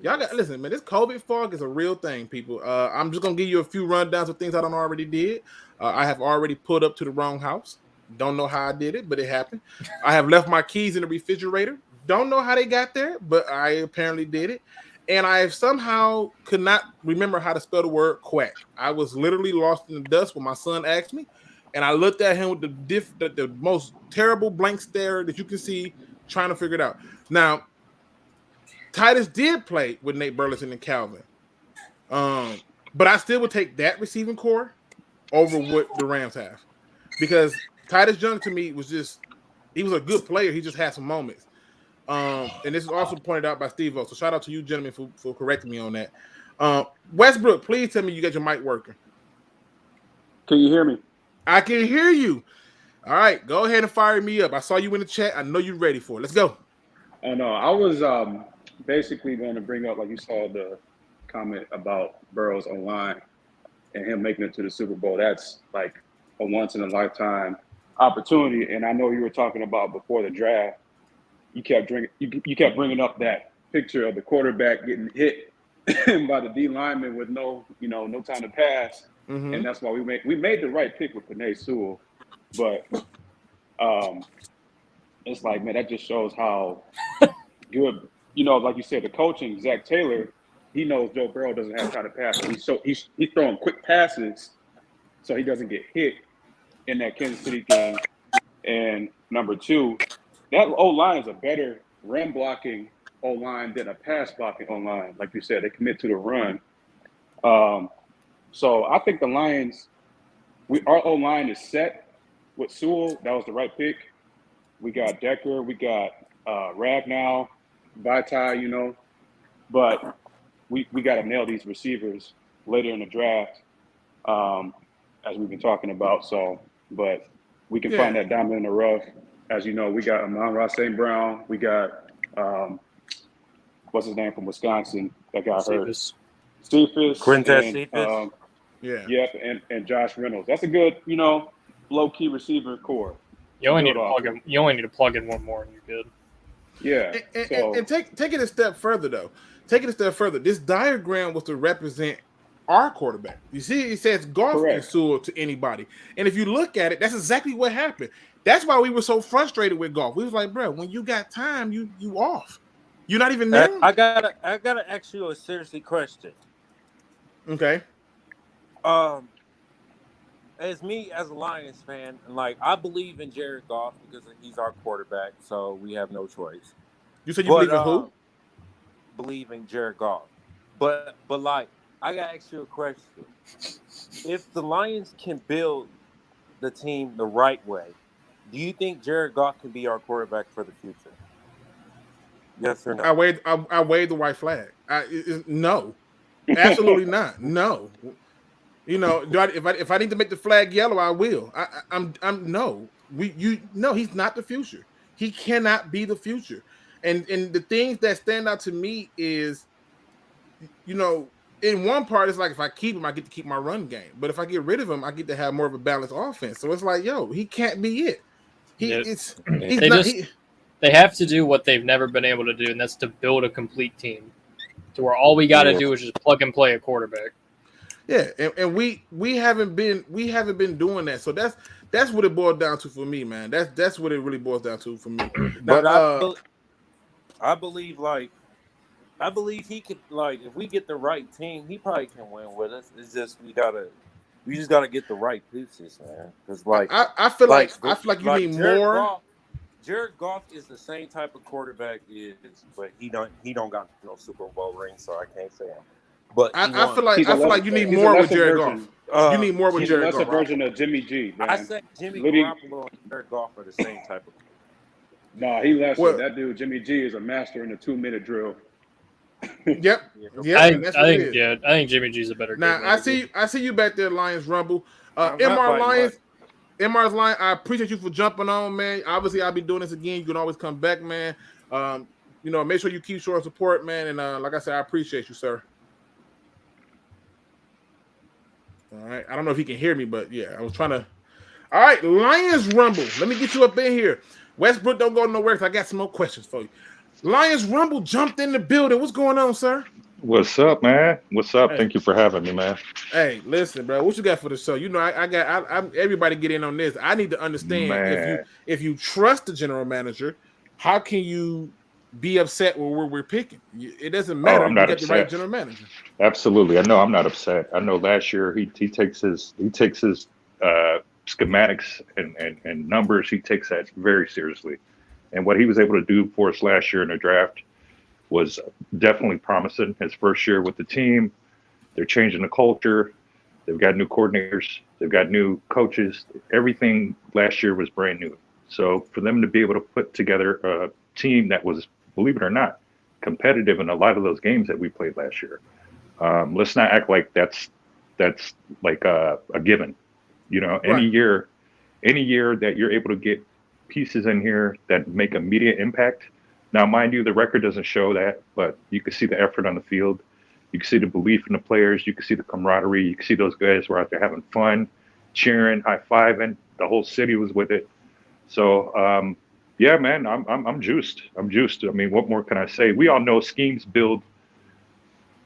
Speaker 1: Y'all got listen, man. This COVID fog is a real thing, people. I'm just gonna give you a few rundowns of things I don't already did. I have already pulled up to the wrong house. Don't know how I did it, but it happened. I have left my keys in the refrigerator. Don't know how they got there, but I apparently did it. And I somehow could not remember how to spell the word quack. I was literally lost in the dust when my son asked me, and I looked at him with the most terrible blank stare that you can see, trying to figure it out. Now, Titus did play with Nate Burleson and Calvin, but I still would take that receiving core over what the Rams have because Titus Young to me was he was a good player. He just had some moments. And this is also pointed out by Steve-O. So shout out to you, gentlemen, for correcting me on that. Westbrook, please tell me you got your mic working.
Speaker 5: Can you hear me?
Speaker 1: I can hear you. All right, go ahead and fire me up. I saw you in the chat. I know you're ready for it. Let's go.
Speaker 5: Oh no, I was basically going to bring up, like you saw the comment about Burrow's online and him making it to the Super Bowl. That's like a once in a lifetime opportunity. And I know you were talking about before the draft. You kept bringing up that picture of the quarterback getting hit by the D lineman with no time to pass, and that's why we made the right pick with Penei Sewell. But it's like, man, that just shows how good, like you said, the coaching, Zach Taylor, he knows Joe Burrow doesn't have time to pass. He's throwing quick passes so he doesn't get hit in that Kansas City game. And number two, that O-line is a better run blocking O-line than a pass blocking O-line. Like you said, they commit to the run. So I think the Lions, our O-line is set with Sewell. That was the right pick. We got Decker. We got Ragnow, Vitae, but we got to nail these receivers later in the draft, as we've been talking about. So, but we can find that diamond in the rough. As you know, we got Amon-Ra St. Brown. We got, what's his name from Wisconsin that got hurt? Cephas.
Speaker 4: Quintez Cephas.
Speaker 5: Yep, and Josh Reynolds. That's a good, low-key receiver core.
Speaker 2: You only need to plug in one more and you're good.
Speaker 5: Yeah.
Speaker 1: And take it a step further, though. Take it a step further. This diagram was to represent our quarterback. You see, it says Goff and Sewell to anybody. And if you look at it, that's exactly what happened. That's why we were so frustrated with Goff. We was like, bro, when you got time, you off. You're not even there.
Speaker 4: I gotta ask you a seriously question.
Speaker 1: Okay.
Speaker 4: As a Lions fan, like, I believe in Jared Goff because he's our quarterback, so we have no choice.
Speaker 1: You said you believe in who?
Speaker 4: Believe in Jared Goff. But like, I gotta ask you a question. If the Lions can build the team the right way, do you think Jared Goff can be our quarterback for the future? Yes or no?
Speaker 1: I waved the white flag. No, absolutely not. No. If I need to make the flag yellow, I will. I'm no. He's not the future. He cannot be the future. And the things that stand out to me is, in one part, it's like if I keep him, I get to keep my run game. But if I get rid of him, I get to have more of a balanced offense. So it's like, he can't be it.
Speaker 2: They have to do what they've never been able to do, and that's to build a complete team, to where all we got to do is just plug and play a quarterback.
Speaker 1: Yeah, and we haven't been doing that. So that's what it boils down to for me, man. That's what it really boils down to for me.
Speaker 4: But I believe he could, like, if we get the right team, he probably can win with us. It's just we just gotta get the right pieces, man. Because
Speaker 1: I feel like you need more.
Speaker 4: Jared Goff is the same type of quarterback but he don't got no Super Bowl ring, so I can't say him. But
Speaker 1: I feel like you need more with Jared Goff. You need more with Jared Goff.
Speaker 5: That's a version of Jimmy G, man.
Speaker 4: I said Jimmy Garoppolo and Jared Goff are the same type of.
Speaker 5: No, he left. That dude, Jimmy G, is a master in the 2-minute drill.
Speaker 1: Yep.
Speaker 2: I think Jimmy G's a better.
Speaker 1: Now I see you back there, Lions Rumble. MR's Lion, I appreciate you for jumping on, man. Obviously, I'll be doing this again. You can always come back, man. Make sure you keep showing support, man. And like I said, I appreciate you, sir. All right. I don't know if he can hear me, but yeah, I was trying to. All right, Lions Rumble. Let me get you up in here. Westbrook, don't go nowhere because I got some more questions for you. Lions Rumble jumped in the building. What's going on, sir?
Speaker 6: What's up, man? What's up? Hey. Thank you for having me, man.
Speaker 1: Hey, listen, bro. What you got for the show? I everybody get in on this. I need to understand if you trust the general manager, how can you be upset with where we're picking? It doesn't matter.
Speaker 6: I'm not
Speaker 1: you
Speaker 6: upset.
Speaker 1: The right general manager.
Speaker 6: Absolutely. I know I'm not upset. I know last year he takes his schematics and numbers. He takes that very seriously. And what he was able to do for us last year in the draft was definitely promising. His first year with the team, they're changing the culture. They've got new coordinators. They've got new coaches. Everything last year was brand new. So for them to be able to put together a team that was, believe it or not, competitive in a lot of those games that we played last year. Let's not act like that's like a given. Any year any year that you're able to get pieces in here that make immediate impact. Now, mind you, the record doesn't show that, but you can see the effort on the field. You can see the belief in the players. You can see the camaraderie. You can see those guys were out there having fun, cheering, high-fiving. The whole city was with it. So, yeah, man, I'm juiced. I'm juiced. I mean, what more can I say? We all know schemes build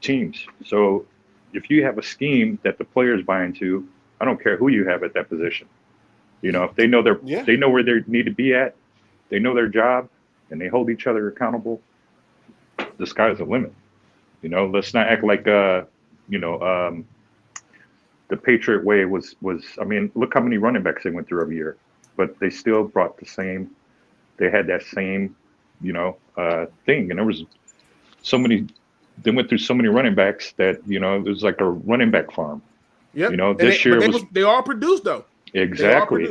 Speaker 6: teams. So if you have a scheme that the players buy into, I don't care who you have at that position. You know, if they know they know where they need to be at, they know their job, and they hold each other accountable, the sky's the limit. You know, let's not act like the Patriot way was. I mean, look how many running backs they went through every year, but they still brought the same. They had that same, thing, and there was so many. They went through so many running backs that it was like a running back farm.
Speaker 1: Yep.
Speaker 6: You know, this year
Speaker 1: they all produced though.
Speaker 6: Exactly,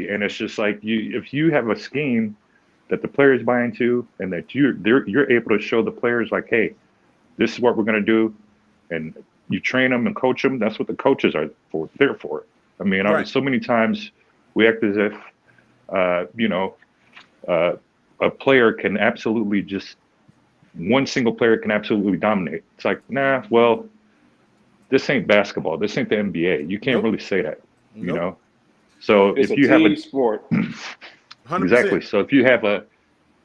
Speaker 6: and it's just like if you have a scheme that the players buy into, and that you're able to show the players like, hey, this is what we're going to do, and you train them and coach them. That's what the coaches are there for. I mean, so many times we act as if, a player can absolutely one single player can absolutely dominate. It's like, nah, well, this ain't basketball. This ain't the NBA. You can't really say that, you know? So
Speaker 5: it's
Speaker 6: if you have
Speaker 5: team sport.
Speaker 1: 100%.
Speaker 6: Exactly. So if you have a,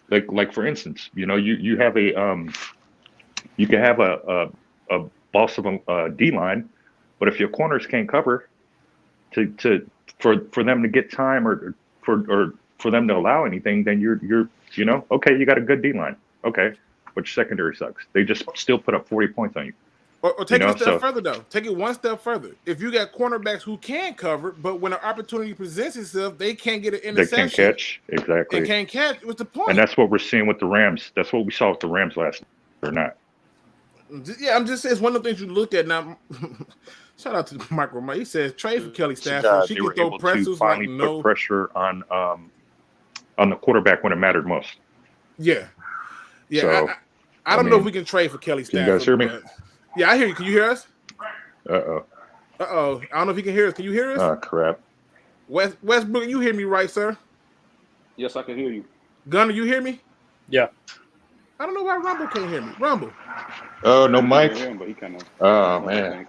Speaker 6: like for instance, you have you can have a boss of a D line, but if your corners can't cover for them to get time or for them to allow anything, then you're okay, you got a good D line. Okay. But your secondary sucks. They just still put up 40 points on you.
Speaker 1: Or take it a step further, though. Take it one step further. If you got cornerbacks who can cover, but when an opportunity presents itself, they can't get an interception.
Speaker 6: They can't catch. Exactly.
Speaker 1: They can't catch. What's the point?
Speaker 6: And that's what we're seeing with the Rams. That's what we saw with the Rams last year, or not.
Speaker 1: Yeah, I'm just saying it's one of the things you look at now. Shout out to Michael. He says trade for Kelly Stafford. She can throw pretzels like no.
Speaker 6: Put pressure on the quarterback when it mattered most.
Speaker 1: Yeah. Yeah.
Speaker 6: So,
Speaker 1: I don't know if we can trade for Kelly Stafford.
Speaker 6: Can you guys hear me?
Speaker 1: Yeah, I hear you. Can you hear us?
Speaker 6: Uh-oh.
Speaker 1: I don't know if you can hear us. Can you hear us?
Speaker 6: Oh, crap.
Speaker 1: Westbrook, you hear me right, sir?
Speaker 5: Yes, I can hear you.
Speaker 1: Gunner, you hear me?
Speaker 2: Yeah.
Speaker 1: I don't know why Rumble can't hear me. Rumble.
Speaker 6: Oh, no mic.
Speaker 5: Him, but he kinda,
Speaker 6: oh, man.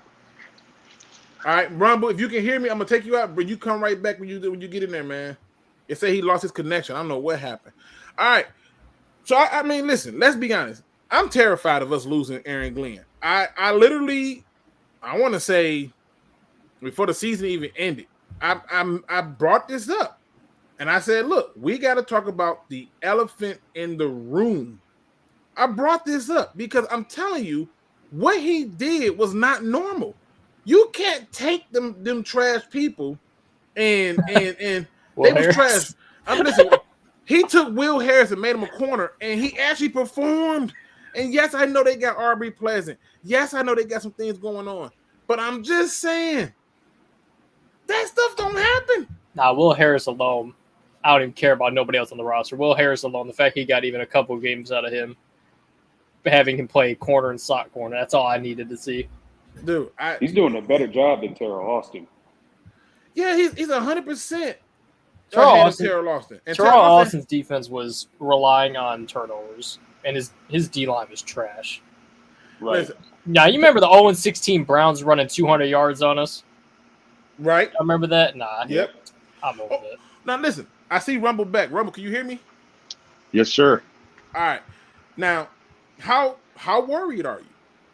Speaker 1: All right, Rumble, if you can hear me, I'm going to take you out, but you come right back when you get in there, man. It say he lost his connection. I don't know what happened. All right. So, I mean, listen, let's be honest. I'm terrified of us losing Aaron Glenn. I literally, I want to say, before the season even ended, I brought this up. And I said, look, we got to talk about the elephant in the room. I brought this up because I'm telling you, what he did was not normal. You can't take them trash people and they was trash. Listen, he took Will Harris and made him a corner, and he actually performed. And yes, I know they got Aubrey Pleasant. Yes, I know they got some things going on. But I'm just saying, that stuff don't happen.
Speaker 2: Nah, Will Harris alone, I don't even care about nobody else on the roster. Will Harris alone, the fact he got even a couple of games out of him, having him play corner and slot corner, that's all I needed to see.
Speaker 1: Dude,
Speaker 5: he's doing a better job than Terrell Austin.
Speaker 1: Yeah, he's 100%.
Speaker 2: Terrell Austin's defense was relying on turnovers, and his D-line was trash.
Speaker 5: Right.
Speaker 1: Listen,
Speaker 2: now, you remember the 0-16 Browns running 200 yards on us?
Speaker 1: Right.
Speaker 2: I remember that? Nah.
Speaker 1: Yep.
Speaker 2: I'm over it.
Speaker 1: Now, listen, I see Rumble back. Rumble, can you hear me?
Speaker 6: Yes, sir.
Speaker 1: All right. Now, how worried are you?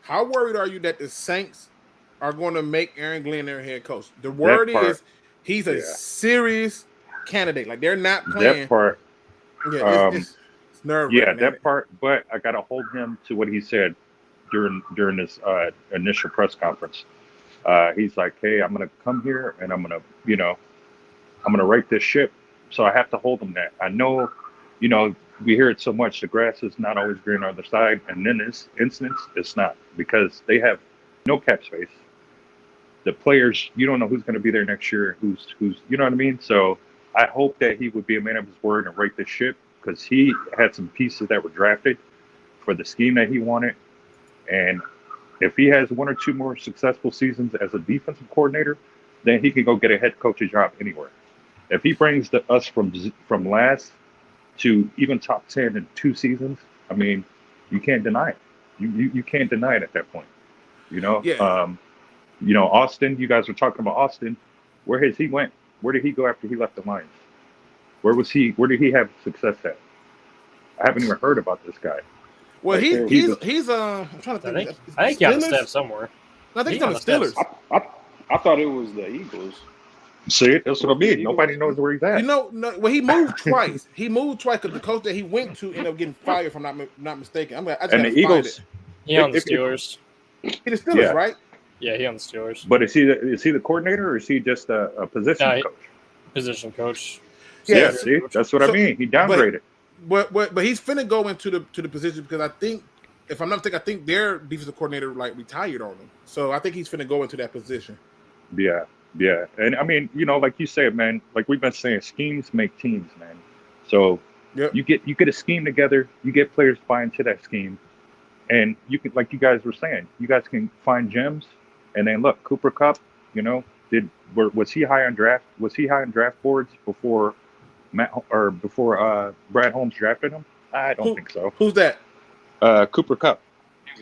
Speaker 1: How worried are you that the Saints are going to make Aaron Glenn their head coach? The word is he's a serious candidate. Like, they're not playing.
Speaker 6: That part.
Speaker 1: Yeah, it's nerve-wracking.
Speaker 6: Yeah, that part. But I got to hold him to what he said during this initial press conference. He's like, hey, I'm going to come here and I'm going to right this ship. So I have to hold him that. I know, we hear it so much. The grass is not always green on the other side. And in this instance, it's not, because they have no cap space. The players, you don't know who's going to be there next year, who's, you know what I mean? So I hope that he would be a man of his word and right this ship, because he had some pieces that were drafted for the scheme that he wanted. And if he has one or two more successful seasons as a defensive coordinator, then he can go get a head coach's job anywhere. If he brings us from last to even top 10 in 2 seasons, I mean, you can't deny it. You can't deny it at that point.
Speaker 1: Yeah.
Speaker 6: Austin. You guys were talking about Austin. Where has he went? Where did he go after he left the Lions? Where was he? Where did he have success at? I haven't even heard about this guy.
Speaker 1: Well, he's I'm trying to
Speaker 2: I
Speaker 1: think.
Speaker 2: think he got a step somewhere.
Speaker 1: I think he's on the Steelers.
Speaker 5: I thought it was the Eagles.
Speaker 6: See, that's what I mean. Nobody knows where he's at.
Speaker 1: Well, he moved twice. He moved twice because the coach that he went to ended up getting fired, if I'm not mistaken. I just
Speaker 6: and the Eagles,
Speaker 2: he on the Steelers.
Speaker 1: He the Steelers, right?
Speaker 2: Yeah, he on the Steelers.
Speaker 6: But is he the coordinator or is he just a position coach?
Speaker 2: Position coach.
Speaker 1: Yeah,
Speaker 6: see, that's what I mean. He downgraded.
Speaker 1: But he's finna go into the position because I think, if I'm not mistaken, I think their defensive coordinator retired on him. So I think he's finna go into that position.
Speaker 6: Yeah. And I mean, like you said, man, like we've been saying, schemes make teams, man. So you get a scheme together, you get players buy into that scheme, and you can, like you guys were saying, you guys can find gems. And then look, Cooper Kupp, was he high on draft boards before Brad Holmes drafted him? I don't think so.
Speaker 1: Who's that?
Speaker 6: Cooper Kupp.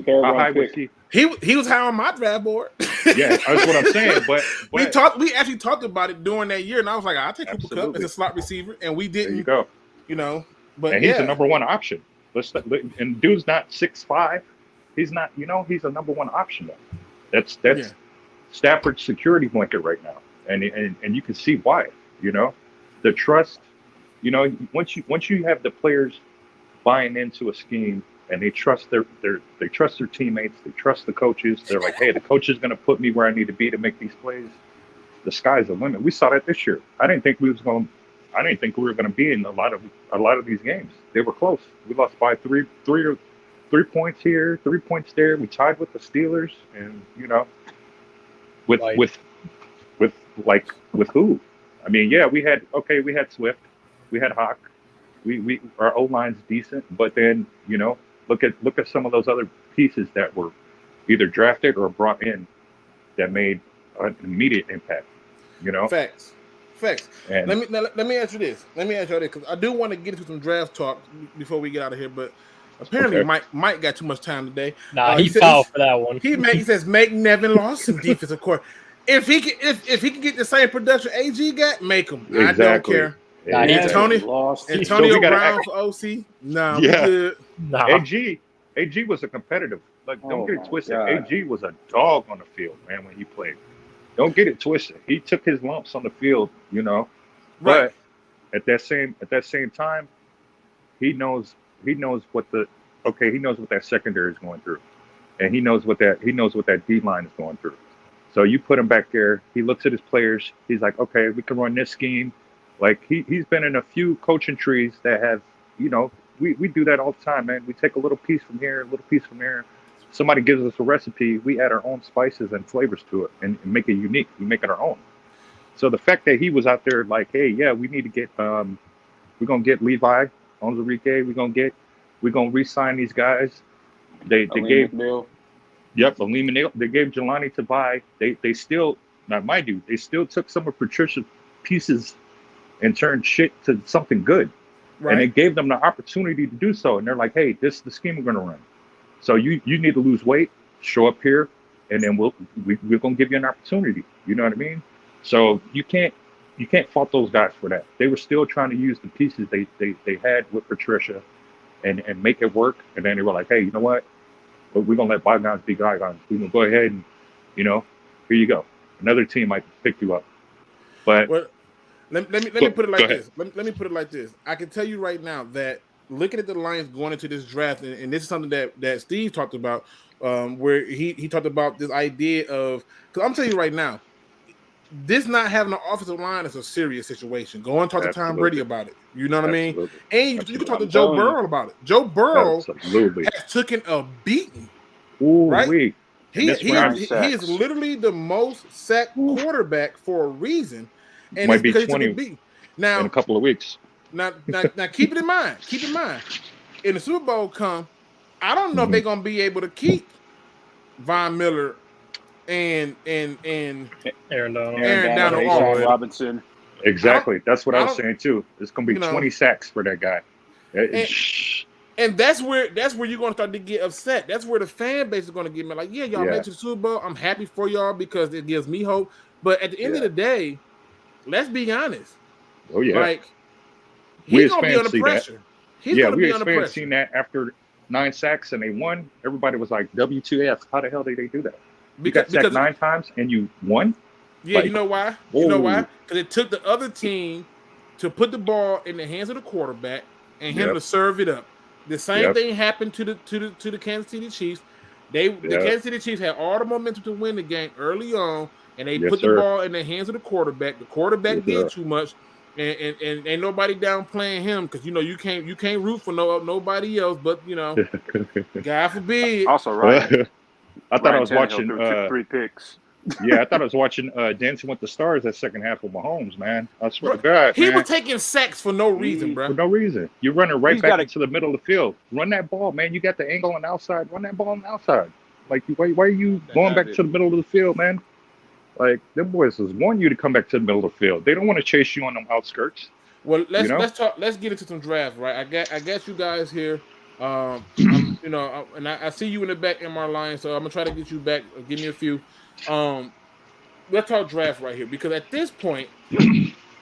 Speaker 6: How high was he?
Speaker 1: He was high on my draft board.
Speaker 6: Yeah, that's what I'm saying. But
Speaker 1: we actually talked about it during that year, and I was like, I'll take Cooper Kupp as a slot receiver, and we didn't.
Speaker 6: There you go.
Speaker 1: But
Speaker 6: he's the number one option. And dude's not 6'5". He's not. He's a number one option though. That's Stafford's security blanket right now, and you can see why. The trust. Once you have the players buying into a scheme and they trust their teammates, they trust the coaches. They're like, hey, the coach is going to put me where I need to be to make these plays. The sky's the limit. We saw that this year. I didn't think we were going to be in a lot of these games. They were close. We lost by 3 points here, 3 points there. We tied with the Steelers, and with who? I mean, yeah, we had Swift, we had Hawk, we our O line's decent, but then look at some of those other pieces that were either drafted or brought in that made an immediate impact.
Speaker 1: Facts.
Speaker 6: And
Speaker 1: let me ask you this. Because I do want to get into some draft talk before we get out of here, but apparently Mike got too much time today.
Speaker 2: Nah, he fouled for that one.
Speaker 1: He says make Nevin Lawson defensive coordinator. If he can get the same production AG got, make him. Exactly. I don't care. Antonio Brown for OC. No, good.
Speaker 2: Nah.
Speaker 6: AG was a competitive. Don't get it twisted. God. AG was a dog on the field, man, when he played. Don't get it twisted. He took his lumps on the field,
Speaker 1: Right.
Speaker 6: But at that same time, he knows what that secondary is going through, and he knows what that D line is going through. So you put him back there. He looks at his players. He's like, okay, we can run this scheme. Like he's been in a few coaching trees that have, we do that all the time, man. We take a little piece from here, a little piece from there. Somebody gives us a recipe. We add our own spices and flavors to it and make it unique. We make it our own. So the fact that he was out there like, hey, yeah, we need to get, we're gonna get Levi, Onwuzurike. We're gonna re-sign these guys. They gave
Speaker 5: Bill.
Speaker 6: Yep, they gave Jelani to buy. They still, not my dude, they still took some of Patricia's pieces and turned shit to something good. Right. And they gave them the opportunity to do so. And they're like, hey, this is the scheme we're going to run. So you need to lose weight, show up here, and then we're going to give you an opportunity. You know what I mean? So you can't fault those guys for that. They were still trying to use the pieces they had with Patricia and make it work. And then they were like, hey, you know what? We're going to let bygones be bygones. We're going to go ahead and, here you go. Another team might pick you up. But
Speaker 1: let me put it like this. Let me put it like this. I can tell you right now that looking at the Lions going into this draft, and this is something that Steve talked about, where he talked about this idea of, because I'm telling you right now, this not having an offensive line is a serious situation. Go and talk to Tom Brady about it. You know what I mean? And you can talk to Joe Burrow about it. Joe Burrow has taken a beating.
Speaker 6: Ooh,
Speaker 1: right? He is literally the most sacked quarterback for a reason. And
Speaker 6: might be 20
Speaker 1: now
Speaker 6: in a couple of weeks.
Speaker 1: Now keep it in mind. Keep in mind. In the Super Bowl come, I don't know if they're gonna be able to keep Von Miller and
Speaker 2: Aaron Donald,
Speaker 5: Robinson.
Speaker 6: Exactly. That's what I was saying too. It's going to be 20 sacks for that guy.
Speaker 1: And that's where you're going to start to get upset. That's where the fan base is going to get me like, yeah, y'all made it to the Super Bowl. I'm happy for y'all because it gives me hope. But at the end of the day, let's be honest.
Speaker 6: Oh yeah.
Speaker 1: Like he's going to be under pressure.
Speaker 6: We as seen that after 9 sacks and they won. Everybody was like, WTF? How the hell did they do that? You got sacked 9 times and you won.
Speaker 1: Yeah, like, you know why? Whoa. You know why? Because it took the other team to put the ball in the hands of the quarterback and him to serve it up. The same thing happened to the Kansas City Chiefs. The Kansas City Chiefs had all the momentum to win the game early on, and they put the ball in the hands of the quarterback. The quarterback did too much, and ain't nobody downplaying him because you can't root for nobody else. But God forbid.
Speaker 5: Also, right.
Speaker 6: I thought I was watching
Speaker 5: 3 picks.
Speaker 6: Yeah, I thought I was watching Dancing with the Stars that second half of Mahomes, man. I swear to God,
Speaker 1: he was taking sacks for no reason, bro.
Speaker 6: For no reason. You're running back into the middle of the field. Run that ball, man. You got the angle on the outside. Run that ball on the outside. Like, why are you going back to the middle of the field, man? Like, them boys has wanting you to come back to the middle of the field. They don't want to chase you on them outskirts.
Speaker 1: Well, let's talk. Let's get into some drafts, right? I got you guys here. And I see you in the back, MR Lion. So I'm gonna try to get you back. Give me a few. Let's talk draft right here because at this point,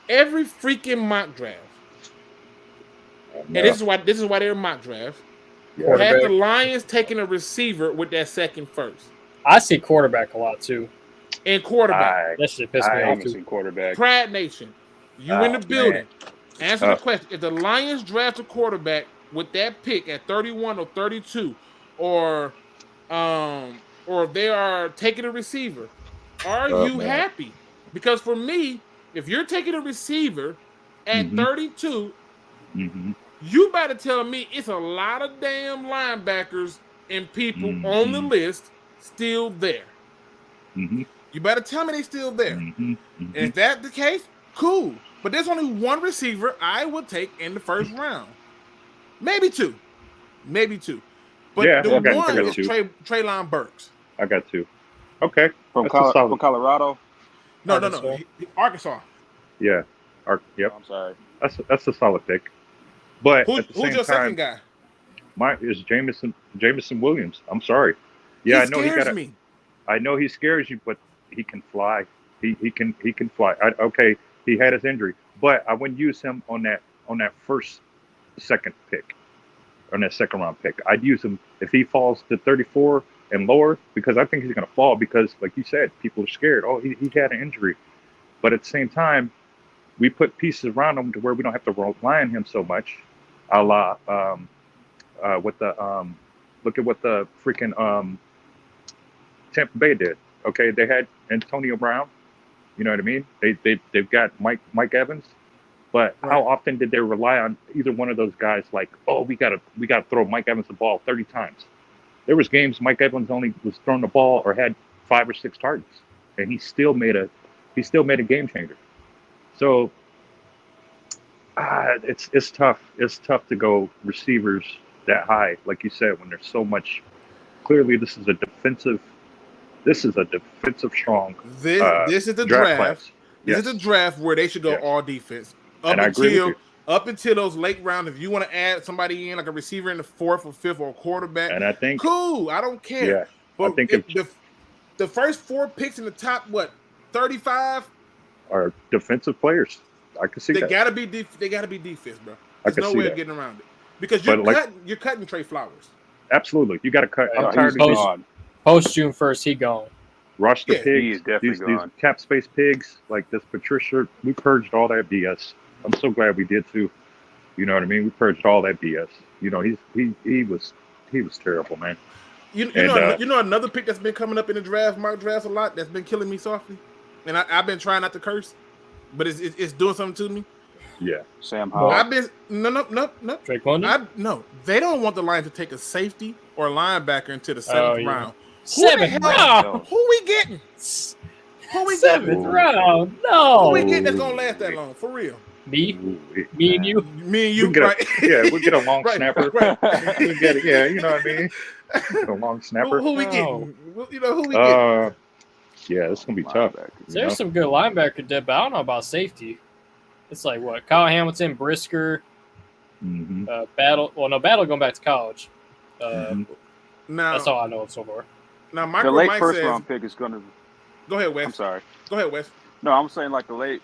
Speaker 1: every freaking mock draft, and this is why they're mock draft, had the Lions taking a receiver with that second first.
Speaker 2: I see quarterback a lot too.
Speaker 1: And quarterback,
Speaker 2: that should piss me off too.
Speaker 5: Quarterback.
Speaker 1: Pride Nation, you in the building? Man. Answer the question: if the Lions draft a quarterback with that pick at 31 or 32, or if they are taking a receiver, are you happy? Because for me, if you're taking a receiver at 32, you better tell me it's a lot of damn linebackers and people on the list still there. You better tell me they still there. And if that's the case, cool. But there's only one receiver I would take in the first round. Maybe two. But the one is Treylon Burks.
Speaker 6: I got 2. Okay.
Speaker 5: From Colorado?
Speaker 1: No. Arkansas.
Speaker 6: Yeah. Yep.
Speaker 5: I'm sorry.
Speaker 6: That's a solid pick. But
Speaker 1: who's your second guy?
Speaker 6: Mine is Jameson Williams. I'm sorry. Yeah, I know he scares you, but he can fly. He can fly. He had his injury, but I wouldn't use him on that second pick, on that second round pick. I'd use him if he falls to 34 and lower, because I think he's going to fall because, like you said, people are scared. Oh, he had an injury. But at the same time, we put pieces around him to where we don't have to rely on him so much. A la, look at what the freaking Tampa Bay did. Okay, they had Antonio Brown. You know what I mean? They've got Mike Evans. But how often did they rely on either one of those guys? Like, oh, we gotta throw Mike Evans the ball 30 times. There was games Mike Evans only was throwing the ball or had 5 or 6 targets, and he still made a game changer. So it's tough. It's tough to go receivers that high, like you said, when there's so much. Clearly, this is a defensive strong.
Speaker 1: This is the draft.
Speaker 6: Class.
Speaker 1: This is a draft where they should go all defense. Up until those late rounds, if you want to add somebody in, like a receiver in the 4th or 5th or a quarterback,
Speaker 6: and I think
Speaker 1: cool. I don't care.
Speaker 6: Yeah,
Speaker 1: but
Speaker 6: I think
Speaker 1: the first 4 picks in the top 35
Speaker 6: are defensive players. I can see
Speaker 1: they
Speaker 6: that.
Speaker 1: They gotta be defense, bro. There's no way of getting around it because you're cutting Trey Flowers.
Speaker 6: Absolutely, you got to cut. I'm tired of
Speaker 2: post June 1st. He gone.
Speaker 6: Roster pigs,
Speaker 5: he is definitely gone.
Speaker 6: These cap space pigs like this Patricia. We purged all that BS. I'm so glad we did too. You know what I mean? We purged all that BS. You know, he was terrible, man.
Speaker 1: You know another pick that's been coming up in the mock drafts a lot that's been killing me softly, and I've been trying not to curse, but it's doing something to me.
Speaker 6: Yeah,
Speaker 5: Sam Howell.
Speaker 1: I've been no.
Speaker 2: Drake London?
Speaker 1: No, they don't want the Lions to take a safety or a linebacker into the 7th round.
Speaker 2: 7th round.
Speaker 1: Who we getting? Who we
Speaker 2: 7th round? No.
Speaker 1: Who we getting that's gonna last that long? For real?
Speaker 2: Me and you.
Speaker 6: We'll get a long snapper. Right. We'll get it. Yeah, you know what I mean. Get a long snapper.
Speaker 1: Who we getting? You know who we getting?
Speaker 6: Yeah, it's gonna be tough.
Speaker 2: There's some good linebacker depth, but I don't know about safety. It's like what? Kyle Hamilton, Brisker, Battle. Well, no, Battle going back to college.
Speaker 1: Now
Speaker 2: that's all I know of so far.
Speaker 1: Now,
Speaker 7: the late
Speaker 1: Mike
Speaker 7: first
Speaker 1: says,
Speaker 7: round pick is going to.
Speaker 1: Go ahead, Wes.
Speaker 7: I'm sorry.
Speaker 1: Go ahead, Wes.
Speaker 7: No, I'm saying like the late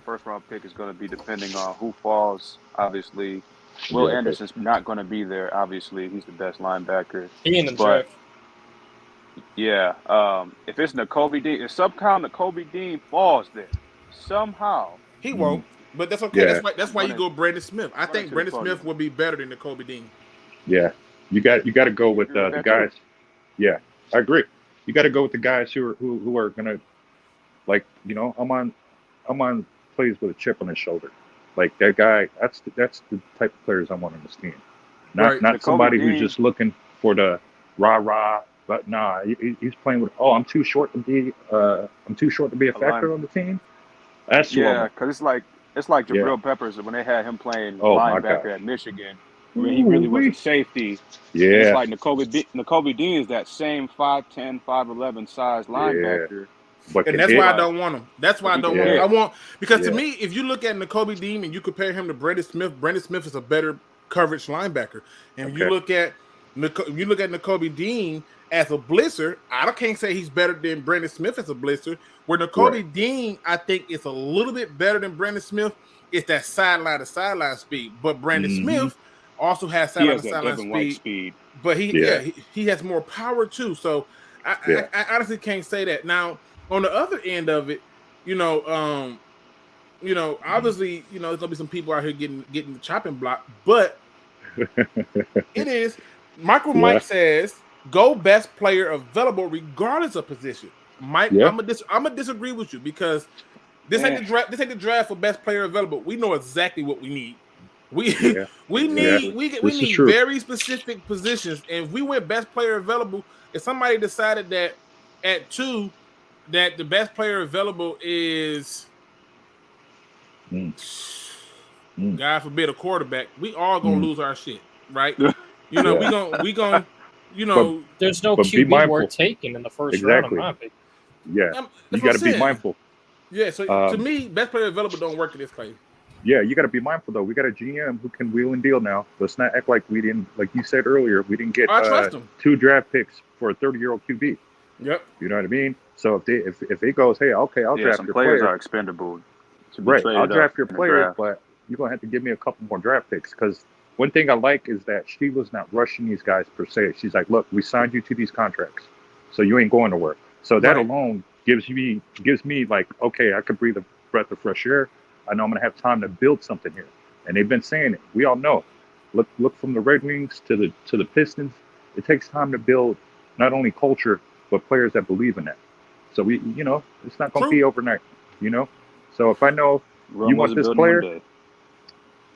Speaker 7: first round pick is going to be depending on who falls. Obviously, Will Anderson's not going to be there. Obviously, he's the best linebacker.
Speaker 2: He in the draft.
Speaker 7: Yeah. If it's Nakobe Dean, if somehow Nakobe Dean falls there, somehow
Speaker 1: he won't. But that's okay.
Speaker 6: Yeah.
Speaker 1: That's why you go Brandon Smith. I think Brandon Smith will be better than Nakobe Dean.
Speaker 6: Yeah, you got to go with the guys. Yeah, I agree. You got to go with the guys who are gonna, like, I'm on plays with a chip on his shoulder, like that guy. That's the type of players I want on this team. Not somebody who's just looking for the rah. But nah, he's playing with. Oh, I'm too short to be a factor on the team. That's
Speaker 7: because it's like Jabril Peppers when they had him playing linebacker at Michigan. I mean, he really was a safety.
Speaker 6: Yeah.
Speaker 7: It's like Nakobe Dean is that same 5'10", 5'11" size linebacker.
Speaker 1: And that's why I don't want him. That's why I don't want him. Because to me, if you look at Nakobe Dean and you compare him to Brandon Smith is a better coverage linebacker. And you look at Nakobe Dean as a blitzer, I can't say he's better than Brandon Smith as a blitzer. Where Nakobe Dean, I think, is a little bit better than Brandon Smith. It's that sideline to sideline speed. But Brandon Smith also has sideline to sideline speed. But he has more power too. So I honestly can't say that. Now, on the other end of it, obviously, there's gonna be some people out here getting the chopping block, but it is. Mike says, go best player available regardless of position. Mike, I'm gonna disagree with you because this ain't the draft. This ain't the draft for best player available. We know exactly what we need. We need very specific positions. And if we went best player available, if somebody decided that at 2 that the best player available is God forbid a quarterback, we all gonna lose our shit, right? We gonna
Speaker 2: there's no QB worth taking in the first round, in my opinion.
Speaker 6: Yeah, you got to be mindful.
Speaker 1: Yeah, so to me, best player available don't work in this place.
Speaker 6: Yeah, you got to be mindful though. We got a GM who can wheel and deal now. Let's not act like we didn't. Like you said earlier, we didn't get 2 draft picks for a 30-year-old QB.
Speaker 1: Yep.
Speaker 6: You know what I mean? So if it goes, hey, okay, I'll draft
Speaker 7: some
Speaker 6: your
Speaker 7: players
Speaker 6: player.
Speaker 7: Are expendable.
Speaker 6: Right, I'll draft your player, but you're gonna have to give me a couple more draft picks because one thing I like is that she was not rushing these guys per se. She's like, look, we signed you to these contracts, so you ain't going to work. So that alone gives me like, okay, I could breathe a breath of fresh air. I know I'm gonna have time to build something here. And they've been saying it. We all know. Look from the Red Wings to the Pistons. It takes time to build not only culture but players that believe in that. So it's not gonna be overnight. So if I know you want this player,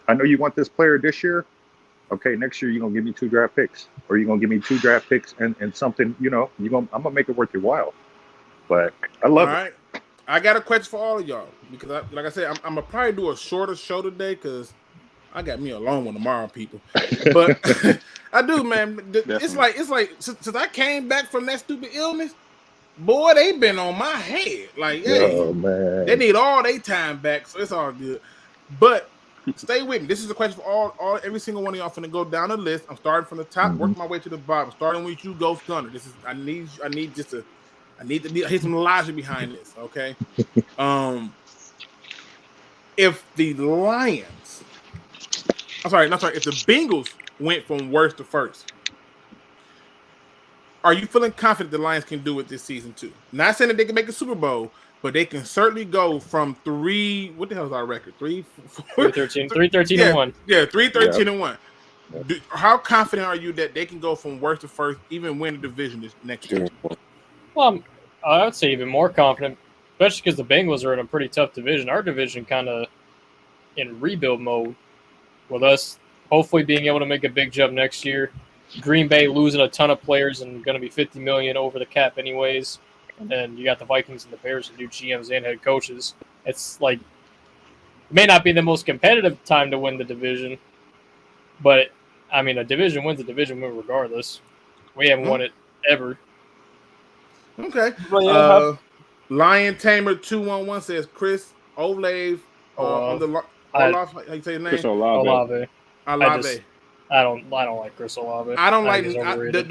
Speaker 6: I know you want this player this year. Okay, next year you're gonna give me 2 draft picks, or you're gonna give me 2 draft picks and something. I'm gonna make it worth your while. But I love it. All right,
Speaker 1: I got a question for all of y'all because, like I said, I'm gonna probably do a shorter show today because I got me a long one tomorrow, people. But I do, man. It's like since I came back from that stupid illness, boy, they been on my head. Like, hey,
Speaker 6: man,
Speaker 1: they need all their time back, so it's all good. But stay with me. This is a question for every single one of y'all. Finna go down the list. I'm starting from the top, working my way to the bottom. Starting with you, Ghost Gunner. This is I need to hit some logic behind this. Okay. If the Lions, if the Bengals went from worst to first, are you feeling confident the Lions can do it this season too? Not saying that they can make a Super Bowl, but they can certainly go from 3. What the hell is our record? 3-13
Speaker 2: and 1.
Speaker 1: Yeah, 3-13 and 1. How confident are you that they can go from worst to first, even win the division this next year?
Speaker 2: Well, I would say even more confident, especially because the Bengals are in a pretty tough division. Our division kind of in rebuild mode, with us hopefully being able to make a big jump next year. Green Bay losing a ton of players and going to be $50 million over the cap anyways. And then you got the Vikings and the Bears and new GMs and head coaches. It's like, it may not be the most competitive time to win the division, but I mean, a division wins a division win regardless. We haven't won it ever.
Speaker 1: Okay. Lion Tamer 211 says Chris Olave on the Olaf, how you say his name?
Speaker 5: Chris Olave.
Speaker 2: Olave.
Speaker 1: Olave.
Speaker 2: I don't like Chris Olave.
Speaker 1: I don't like.
Speaker 2: he's
Speaker 1: I
Speaker 2: overrated.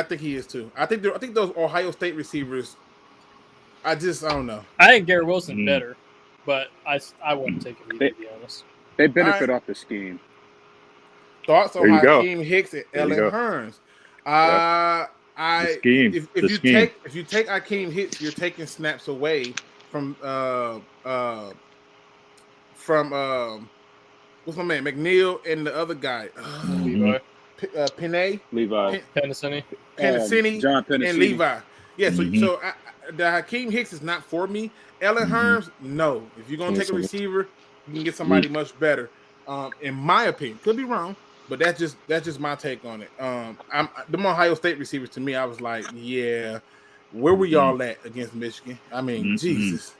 Speaker 1: think he is too. I think those Ohio State receivers. I don't know.
Speaker 2: I think Garrett Wilson better, but I wouldn't take him either, to be honest.
Speaker 5: They benefit off the scheme.
Speaker 1: Thoughts on
Speaker 6: There you go.
Speaker 1: Hakeem Hicks and
Speaker 6: There you
Speaker 1: Ellen
Speaker 6: go.
Speaker 1: Hearns?
Speaker 6: The scheme.
Speaker 1: If you take Hakeem Hicks, you're taking snaps away from what's my man McNeil and the other guy
Speaker 2: Levi.
Speaker 1: Penny
Speaker 5: Levi.
Speaker 2: Pennicini.
Speaker 5: John Pennicini.
Speaker 1: and Levi. Yeah, so the Hakeem Hicks is not for me. Ellen Hearns, no. If you're gonna take a receiver, you can get somebody much better. In my opinion, could be wrong, but that's just my take on it. The Ohio State receivers to me, I was like, yeah, where were y'all at against Michigan? I mean, Jesus.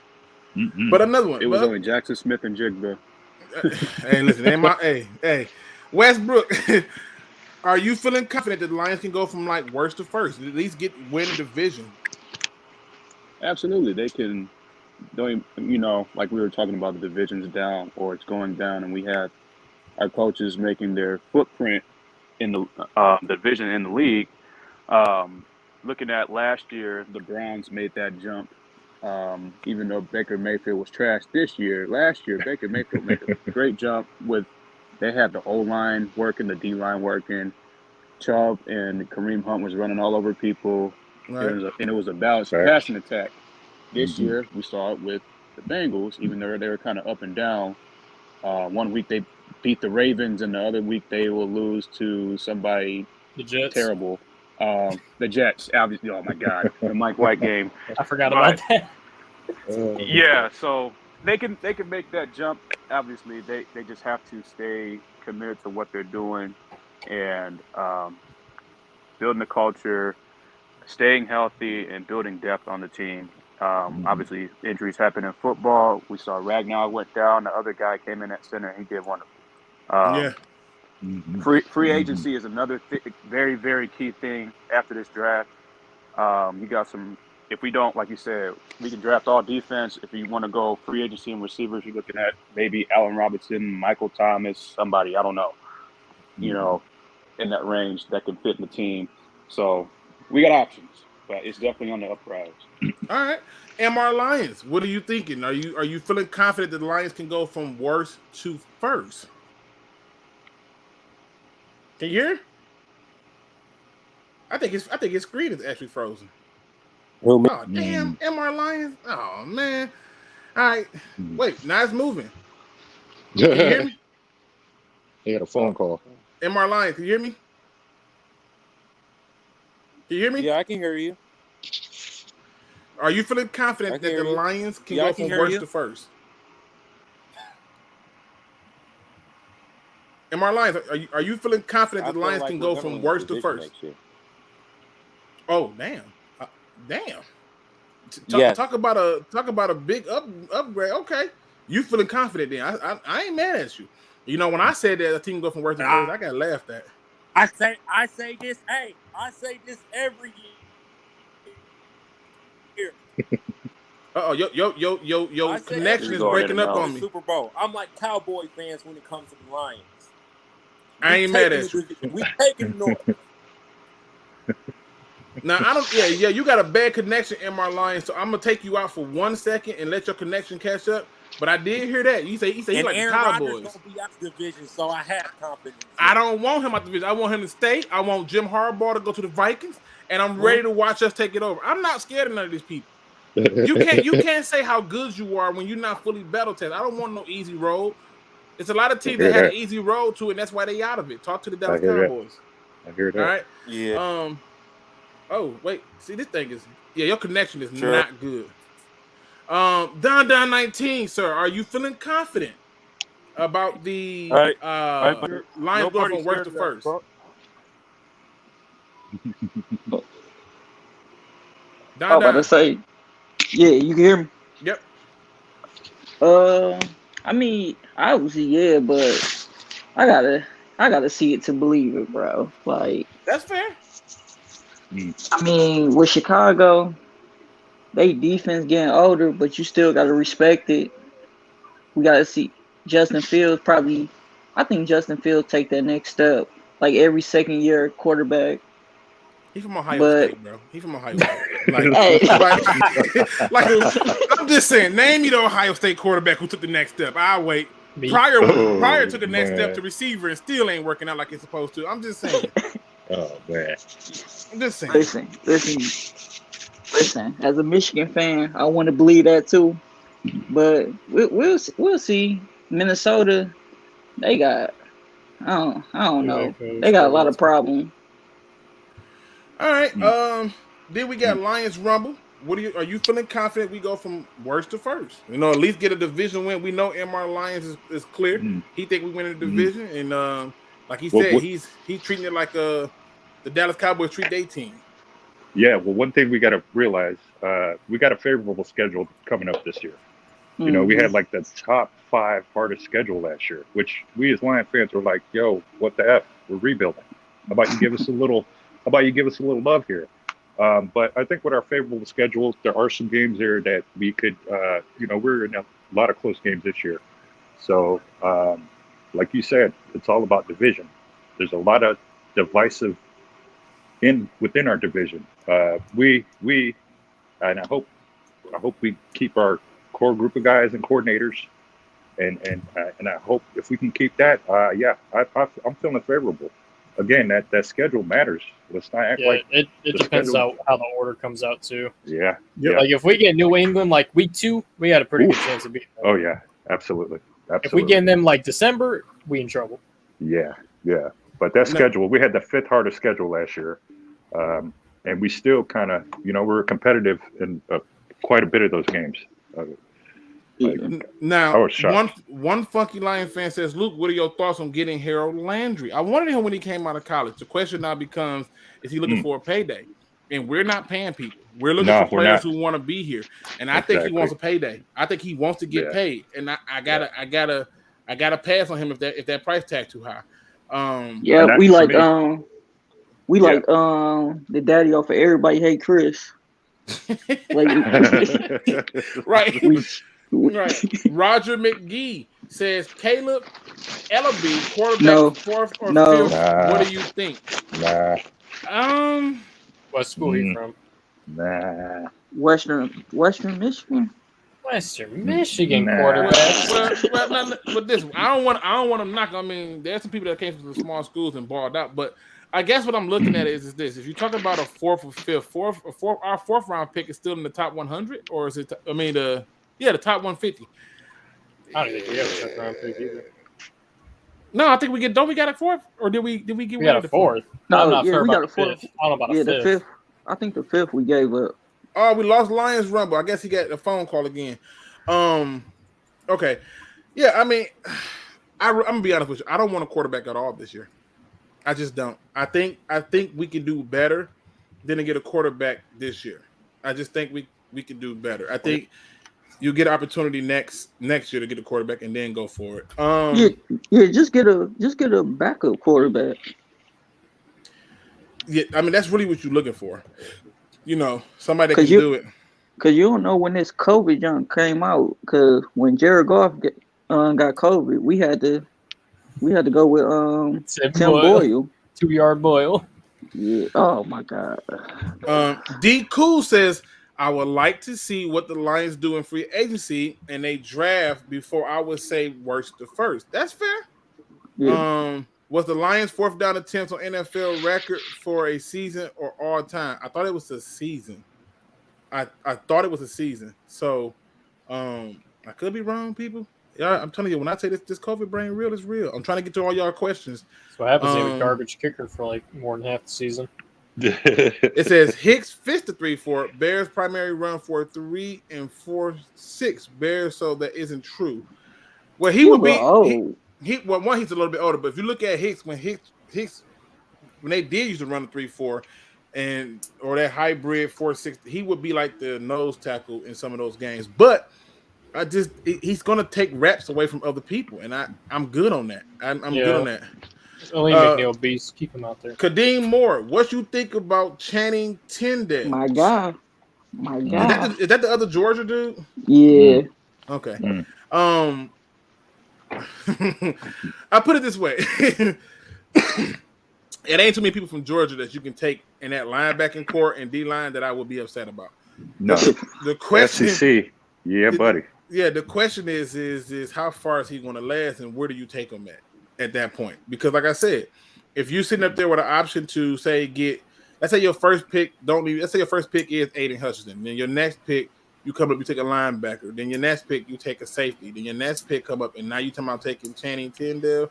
Speaker 1: But another one.
Speaker 5: It was only Jackson Smith and Jigba.
Speaker 1: Hey, listen, hey, Westbrook. Are you feeling confident that the Lions can go from like worst to first, at least win the division?
Speaker 5: Absolutely, they can. Like we were talking about, the division's down or it's going down, and we had our coaches making their footprint in the division in the league. Looking at last year, the Browns made that jump. Even though Baker Mayfield was trash last year Baker Mayfield made a great jump they had the O-line working, the D-line working. Chubb and Kareem Hunt was running all over people.
Speaker 1: Right.
Speaker 5: It was a balanced passing attack. This year, we saw it with the Bengals, even though they were kind of up and down. One week they beat the Ravens, and the other week they will lose to somebody
Speaker 2: The Jets.
Speaker 5: terrible. The Jets, obviously. Oh, my God. The Mike White game.
Speaker 2: I forgot about that.
Speaker 5: Yeah, so they can make that jump. Obviously, they just have to stay committed to what they're doing and building the culture, staying healthy, and building depth on the team. Obviously, injuries happen in football. We saw Ragnar went down. The other guy came in at center, and he did wonderful. Free agency is another very, very key thing after this draft. You got some. If we don't, like you said, we can draft all defense. If you want to go free agency and receivers, you're looking at maybe Allen Robinson, Michael Thomas, somebody, I don't know, in that range that can fit in the team. So we got options, but it's definitely on the uprise.
Speaker 1: All right. MR Lions, what are you thinking? Are you feeling confident that the Lions can go from worst to first? Can you hear? I think his screen is actually frozen. Oh damn, MR Lions. Oh man. All right. Wait, now it's moving. Can you hear me?
Speaker 6: He had a phone call.
Speaker 1: MR Lions, can you hear me? Can you hear me?
Speaker 4: Yeah, I can hear you.
Speaker 1: Are you feeling confident that the Lions can go from worst to first? MR Lions, are you feeling confident that the Lions can go from worst to first? Oh damn. Damn. Talk about a big upgrade. Okay, you feeling confident then? I ain't mad at you. You know, when I said that a team go from worst to first, I got laughed at.
Speaker 4: I say this. Hey, I say this every year.
Speaker 1: Your connection is breaking up on me.
Speaker 4: Super Bowl. I'm like Cowboy fans when it comes to the Lions.
Speaker 1: I ain't mad at you.
Speaker 4: We taking north.
Speaker 1: Now I don't. Yeah. You got a bad connection, MR Lions. So I'm gonna take you out for 1 second and let your connection catch up. But I did hear that you say he like
Speaker 4: Aaron
Speaker 1: the Cowboys.
Speaker 4: Rodgers gonna be out the division, so I have confidence.
Speaker 1: I don't want him out the division. I want him to stay. I want Jim Harbaugh to go to the Vikings, and I'm ready to watch us take it over. I'm not scared of none of these people. You can't say how good you are when you're not fully battle tested. I don't want no easy road. It's a lot of teams that had an easy road to it, and that's why they out of it. Talk to the Dallas Cowboys.
Speaker 6: I hear that.
Speaker 1: All right.
Speaker 4: Yeah.
Speaker 1: Oh wait. See, this thing is your connection is not good. Down 19, sir. Are you feeling confident about the Lions going from worst to first?
Speaker 3: I was about to say, yeah, you can hear me?
Speaker 1: Yep.
Speaker 3: I mean, obviously, yeah, but I gotta see it to believe it, bro. Like,
Speaker 1: that's fair.
Speaker 3: I mean, with Chicago, they defense getting older, but you still gotta respect it. We got to see Justin Fields probably. I think Justin Fields take that next step. Like every second year quarterback.
Speaker 1: He's from Ohio
Speaker 3: But-
Speaker 1: State, bro. He's from Ohio State.
Speaker 3: Hey.
Speaker 1: Like, I'm just saying, name me the Ohio State quarterback who took the next step. I'll wait. Pryor took the next step to receiver and still ain't working out like it's supposed to. I'm just saying.
Speaker 6: Oh man.
Speaker 1: I'm just saying.
Speaker 3: Listen. As a Michigan fan, I want to believe that too. But we'll see. Minnesota, they got. I don't know. They got a lot of problems.
Speaker 1: All right. Then we got Lions Rumble. Are you feeling confident we go from worst to first? You know, at least get a division win. We know MR Lions is clear. He think we win in the division, and like he said, he's treating it like the Dallas Cowboys treat their team.
Speaker 6: Yeah. Well, one thing we got to realize, we got a favorable schedule coming up this year. You know, we had like the top 5 hardest schedule last year, which we as Lions fans were like, "Yo, what the f? We're rebuilding. How about you give us a little love here?" But I think with our favorable schedule, there are some games there that we could, we're in a lot of close games this year. So, like you said, it's all about division. There's a lot of divisive within our division. And I hope we keep our core group of guys and coordinators, and I hope if we can keep that, I'm feeling favorable. Again, that schedule matters. Let's not act like
Speaker 2: it depends on how the order comes out too.
Speaker 6: Yeah.
Speaker 2: Like if we get New England like week 2, we had a pretty good chance of beating them.
Speaker 6: Oh yeah, absolutely.
Speaker 2: If we get them like December, we in trouble.
Speaker 6: Yeah. But that schedule, we had the 5th hardest schedule last year, and we still kind of, we were competitive in quite a bit of those games.
Speaker 1: Now, one funky Lion fan says, "Luke, what are your thoughts on getting Harold Landry? I wanted him when he came out of college. The question now becomes, is he looking for a payday? And we're not paying people. We're looking for players who want to be here. And I think he wants a payday. I think he wants to get paid. And I gotta pass on him if that price tag too high.
Speaker 3: We like the daddy off of Everybody Hate Chris.
Speaker 1: Right. Right. Roger McGee says Caleb Ellaby, quarterback, 4th or 5th. What do you think?
Speaker 2: What school are you from?
Speaker 3: Western Michigan.
Speaker 2: Western Michigan quarterback.
Speaker 1: But this, I don't want to knock. I mean, there's some people that came from the small schools and balled out, but I guess what I'm looking at is this: if you talk about a 4th or 5th, our 4th round pick is still in the top 100, or is it? The top 150.
Speaker 2: I don't think we have a 5th round pick either.
Speaker 1: No, I think we get. Don't we got a 4th, or did we get?
Speaker 2: We got a 4th.
Speaker 3: No, we got a 4th.
Speaker 2: I don't know about a 5th.
Speaker 3: The 5th. I think the 5th we gave up.
Speaker 1: Oh, we lost Lions Rumble. I guess he got a phone call again. Okay. Yeah, I mean, I'm gonna be honest with you. I don't want a quarterback at all this year. I just don't. I think we can do better than to get a quarterback this year. I just think we can do better. I think you get an opportunity next year to get a quarterback and then go for it.
Speaker 3: Just get a backup quarterback.
Speaker 1: Yeah, I mean that's really what you're looking for. Somebody that can do it.
Speaker 3: Because you don't know when this COVID junk came out. Because when Jared Goff got COVID, we had to go with Tim Boyle.
Speaker 2: 2-yard Boyle.
Speaker 3: Yeah. Oh my God.
Speaker 1: D Cool says, I would like to see what the Lions do in free agency and they draft before I would say worst to first. That's fair. Yeah. Was the Lions' 4th down attempts on NFL record for a season or all time? I thought it was a season. I thought it was a season. So I could be wrong, people. Yeah, I'm telling you, when I say this COVID brain real is real. I'm trying to get to all y'all questions.
Speaker 2: That's what happens to a garbage kicker for like more than half the season.
Speaker 1: It says Hicks fist the 3-4. Bears primary run for 3 and 4-6. Bears, so that isn't true. Well, he would be. He's a little bit older, but if you look at Hicks, when they did used to run the 3-4, or that hybrid 4-6, he would be like the nose tackle in some of those games. But he's gonna take reps away from other people, and I'm good on that. I'm good on that.
Speaker 2: Only McNeil Beast, keep him out there.
Speaker 1: Kadeem Moore, what you think about Channing Tindall?
Speaker 3: My God.
Speaker 1: Is that the other Georgia dude?
Speaker 3: Yeah.
Speaker 1: Okay. I put it this way. It ain't too many people from Georgia that you can take in that linebacking core and D line that I would be upset about.
Speaker 6: No.
Speaker 1: The question,
Speaker 6: SEC. Yeah, buddy.
Speaker 1: The question is how far is he going to last, and where do you take him at that point? Because, like I said, if you're sitting up there with an option to say let's say your first pick let's say your first pick is Aiden Hutchinson, then your next pick you come up, you take a linebacker, then your next pick you take a safety, then your next pick come up, and now you talking about taking Channing Tindall.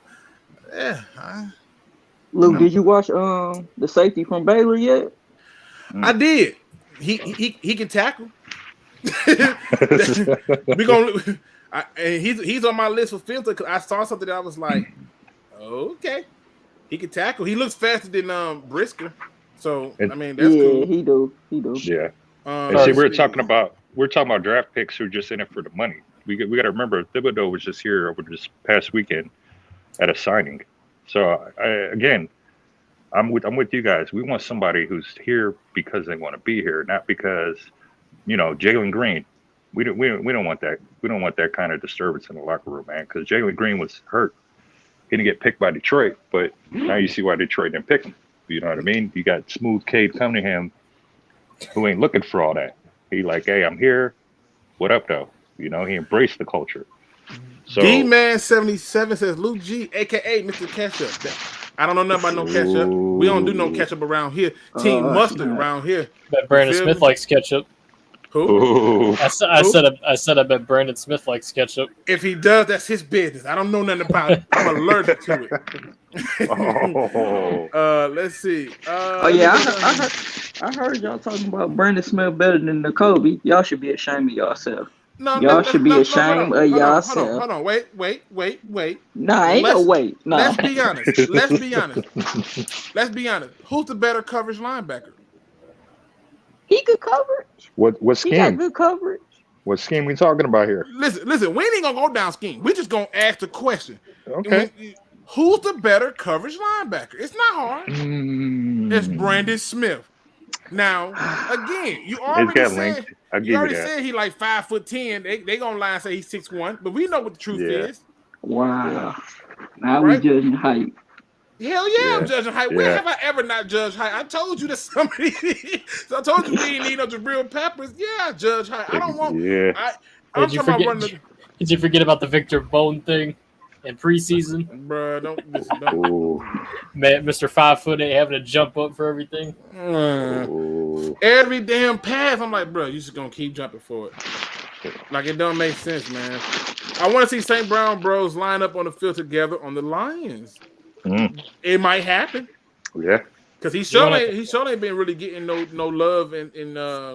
Speaker 3: Luke, did you watch the safety from Baylor yet?
Speaker 1: I did. He can tackle. We gonna and he's on my list for filter because I saw something that I was like, okay, he can tackle. He looks faster than Brisker, so I mean that's cool.
Speaker 3: He do.
Speaker 6: Yeah. And see, we're talking about draft picks who are just in it for the money. We got to remember Thibodeau was just here over this past weekend at a signing. So I'm with you guys. We want somebody who's here because they want to be here, not because, Jalen Green. We don't want that. We don't want that kind of disturbance in the locker room, man. Because Jalen Green was hurt. He didn't get picked by Detroit, but now you see why Detroit didn't pick him. You know what I mean? You got smooth Cade Cunningham, who ain't looking for all that. He like, hey, I'm here. What up, though? He embraced the culture. So
Speaker 1: D-Man77 says Luke G, a.k.a. Mr. Ketchup. I don't know nothing about no ketchup. We don't do no ketchup around here. Team Mustard around here.
Speaker 2: Bet Brandon Smith likes ketchup.
Speaker 1: Who?
Speaker 2: I said I bet Brandon Smith likes ketchup.
Speaker 1: If he does, that's his business. I don't know nothing about it. I'm allergic to it. Let's see.
Speaker 3: I heard y'all talking about Brandon Smith better than Kobe. Y'all should be ashamed of yourself. Y'all should be ashamed of yourself.
Speaker 1: Hold on. Wait.
Speaker 3: Nah, ain't no wait. Nah.
Speaker 1: Let's be honest. Who's the better coverage linebacker?
Speaker 3: He good coverage.
Speaker 6: What scheme?
Speaker 3: He got good coverage.
Speaker 6: What scheme we talking about here?
Speaker 1: Listen. We ain't gonna go down scheme. We just gonna ask the question.
Speaker 6: Okay.
Speaker 1: Who's the better coverage linebacker? It's not hard. It's Brandon Smith. Now, again, you already said. Said he like 5'10". They gonna lie and say he's 6'1", but we know what the truth is.
Speaker 3: Wow. Now we judging height.
Speaker 1: Hell yeah, I'm judging height. Where have I ever not judged height? I told you that somebody. So I told you we didn't need no real peppers. Yeah, I judge height. I don't want.
Speaker 6: Yeah.
Speaker 2: Did you forget about the Victor Bone thing in preseason?
Speaker 1: Bro, don't.
Speaker 2: Man, Mr. 5'8" having to jump up for everything.
Speaker 1: Every damn pass, I'm like, bro, you just gonna keep jumping for it. Like it don't make sense, man. I want to see St. Brown Bros line up on the field together on the Lions. It might happen.
Speaker 6: Yeah.
Speaker 1: Because he sure ain't been really getting no love in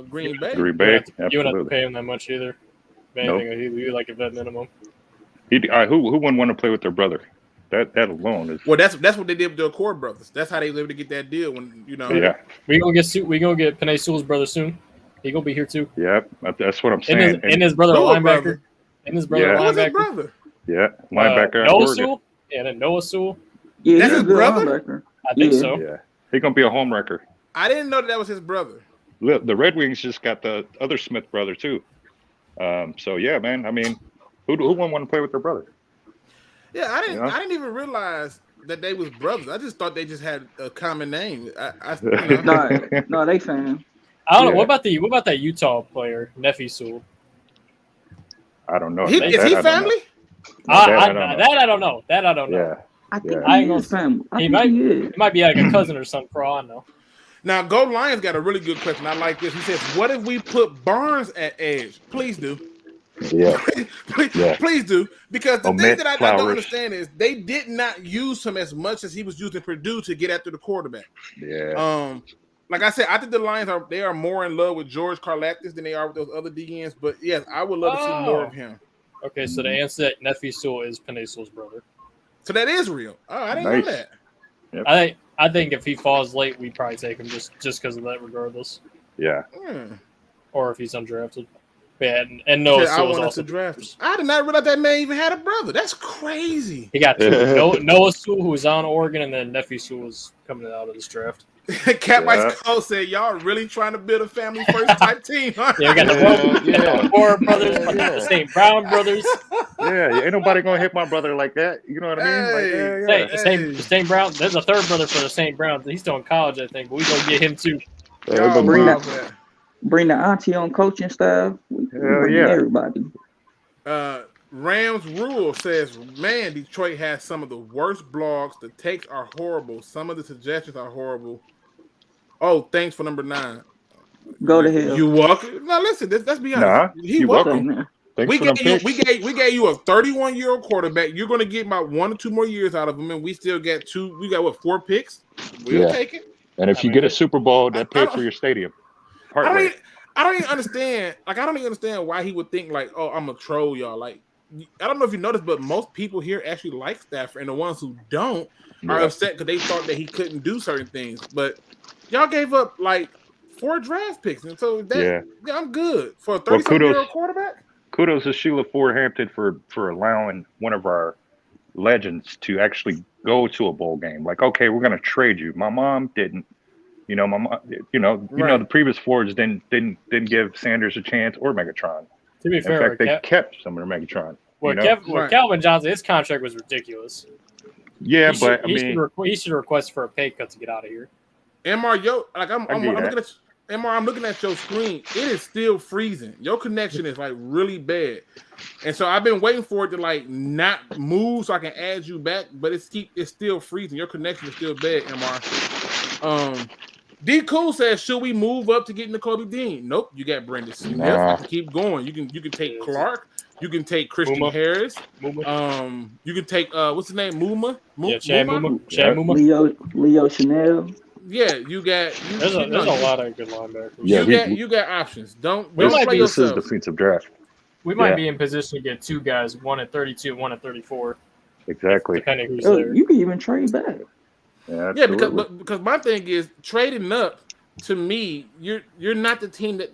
Speaker 1: Green Bay.
Speaker 6: Green Bay,
Speaker 2: you wouldn't have to pay him that much either. He like a vet minimum.
Speaker 6: Who wouldn't want to play with their brother? That alone is.
Speaker 1: Well, that's what they did with the Accord brothers. That's how they were able to get that deal. When
Speaker 6: Yeah.
Speaker 2: We gonna get Penei Sewell's brother soon. He gonna be here too.
Speaker 6: Yeah, that's what I'm saying.
Speaker 2: And his brother linebacker. And his brother linebacker.
Speaker 1: Who's his brother?
Speaker 6: Yeah, linebacker.
Speaker 2: Noah Sewell. Yeah, then Noah Sewell.
Speaker 3: Yeah,
Speaker 1: that's his brother.
Speaker 2: I think so.
Speaker 6: Yeah, he's gonna be a home wrecker.
Speaker 1: I didn't know that was his brother.
Speaker 6: The Red Wings just got the other Smith brother too. So yeah, man. I mean, who wouldn't want to play with their brother?
Speaker 1: Yeah, I didn't even realize that they was brothers. I just thought they just had a common name.
Speaker 3: No, they fans.
Speaker 2: I don't know. What about that Utah player, Nephi Sewell?
Speaker 6: I don't know.
Speaker 1: Is he family?
Speaker 2: I don't know. That I don't know.
Speaker 6: Yeah.
Speaker 3: I think
Speaker 2: he
Speaker 3: is family.
Speaker 2: He might be like a cousin or something for all I know.
Speaker 1: Now, Go Lions got a really good question. I like this. He says, "What if we put Barnes at edge?" Please do.
Speaker 6: Yeah.
Speaker 1: Please do. Because the thing that I don't understand is they did not use him as much as he was using Purdue to get after the quarterback.
Speaker 6: Yeah.
Speaker 1: Like I said, I think the Lions are more in love with George Karlaftis than they are with those other DNs. But yes, I would love to see more of him.
Speaker 2: Okay, so the answer that Nephi Sewell is Penei Sewell's brother.
Speaker 1: So that is real. Oh, I didn't know that.
Speaker 6: Yep.
Speaker 2: I think if he falls late, we'd probably take him just because of that, regardless.
Speaker 6: Yeah.
Speaker 2: Or if he's undrafted. Yeah, and Noah Sewell is also
Speaker 1: drafted. I did not realize that man even had a brother. That's crazy.
Speaker 2: He got two. Noah Sewell, who was on Oregon, and then Nephi Sewell was coming out of this draft.
Speaker 1: Cat Mike's Cole said, "Y'all really trying to build a family first type team?" Huh?
Speaker 2: Yeah, we got the Moore brothers, the St. Brown brothers.
Speaker 6: Yeah, ain't nobody gonna hit my brother like that. You know what I mean? Like,
Speaker 2: The St. Brown. There's a third brother for the St. Browns. He's still in college, I think. But we gonna get him too.
Speaker 3: Bring the auntie on coaching staff. We bring everybody.
Speaker 1: Rams Rule says, "Man, Detroit has some of the worst blogs. The takes are horrible. Some of the suggestions are horrible." Oh, thanks for number 9.
Speaker 3: Go to hell.
Speaker 1: You welcome. Now listen, let's be honest. He welcome. We gave you a 31-year-old quarterback. You're going to get about 1 or 2 more years out of him, and we still get 2. We got 4 picks. We'll take it.
Speaker 6: And if you get a Super Bowl, that pays for your stadium.
Speaker 1: I don't even understand. Like, I don't even understand why he would think like, "Oh, I'm a troll, y'all." Like, I don't know if you noticed, but most people here actually like Stafford, and the ones who don't are upset because they thought that he couldn't do certain things. But y'all gave up like 4 draft picks, and so I'm good for a 37-year-old quarterback.
Speaker 6: Kudos to Sheila Ford Hampton for allowing one of our legends to actually go to a bowl game. Like, okay, we're gonna trade you. My mom didn't. You know, my mom. You know, the previous Fords didn't give Sanders a chance or Megatron.
Speaker 2: To be fair,
Speaker 6: in fact, they kept some of their Megatron.
Speaker 2: Calvin Johnson, his contract was ridiculous.
Speaker 6: Yeah,
Speaker 2: he should request for a pay cut to get out of here.
Speaker 1: MR, I'm looking at your screen. It is still freezing. Your connection is like really bad, and so I've been waiting for it to like not move so I can add you back. But it's still freezing. Your connection is still bad, MR. D Cool says, "Should we move up to get N'Kobe Dean?" Nope. You got Brandon Smith. I can keep going. You can take Clark. You can take Christian Harris. You can take what's his name? Muma.
Speaker 2: Chad Muma.
Speaker 3: Leo Chanel.
Speaker 1: Yeah, you got.
Speaker 2: There's a lot of good linebackers.
Speaker 1: Yeah, you got options. Don't play yourself.
Speaker 6: This is defensive draft.
Speaker 2: We might be in position to get 2 guys, 1 at 32, 1 at 34.
Speaker 6: Exactly.
Speaker 2: Depending who's there.
Speaker 3: You can even trade back.
Speaker 1: Yeah, because my thing is trading up. To me, you're not the team that.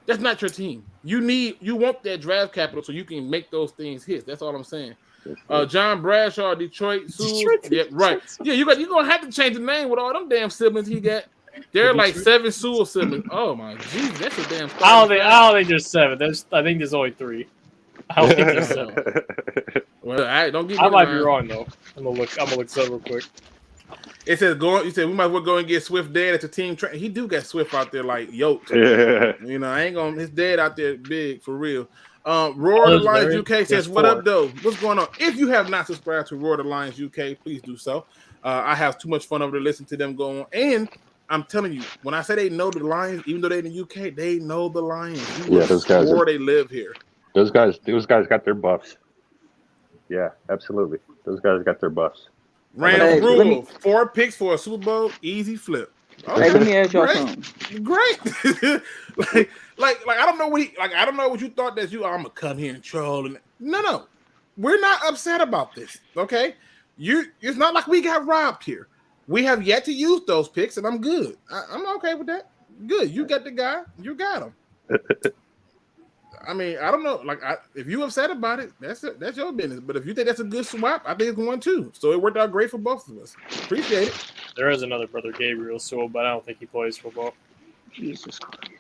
Speaker 1: That's not your team. You want that draft capital so you can make those things hit. That's all I'm saying. John Bradshaw, Detroit. Yeah, right. Yeah, you're gonna have to change the name with all them damn siblings he got. They're like 7 Sewell siblings. Oh my jeez, that's a damn.
Speaker 2: I don't think there's 7. I think there's only 3. I don't think there's 7.
Speaker 1: Well, I
Speaker 2: might be wrong though. I'm gonna look so real quick.
Speaker 1: It says you said we might as well go and get Swift dead at the team. He do got Swift out there like yoked.
Speaker 6: Yeah.
Speaker 1: You know, I ain't gonna. His dad out there big for real. Roar the Lions UK says, "What up, though? What's going on? If you have not subscribed to Roar the Lions UK, please do so. I have too much fun over there listening to them go on. And I'm telling you, when I say they know the Lions, even though they're in the UK, they know the Lions.
Speaker 6: Those guys.
Speaker 1: They live here.
Speaker 6: Those guys got their buffs. Yeah, absolutely. Those guys got their buffs.
Speaker 1: Rams rule 4 picks for a Super Bowl, easy flip.
Speaker 3: Okay. Hey, let me ask y'all something.
Speaker 1: Great. like I don't know what you thought that I'm gonna come here and troll. And no, we're not upset about this. Okay, it's not like we got robbed here. We have yet to use those picks, and I'm good. I'm okay with that. Good, you got the guy. You got him. I mean, I don't know. Like, if you upset about it, that's your business. But if you think that's a good swap, I think it's one too. So it worked out great for both of us. Appreciate it.
Speaker 2: There is another brother, Gabriel Sewell, but I don't think he plays football.
Speaker 3: Jesus Christ.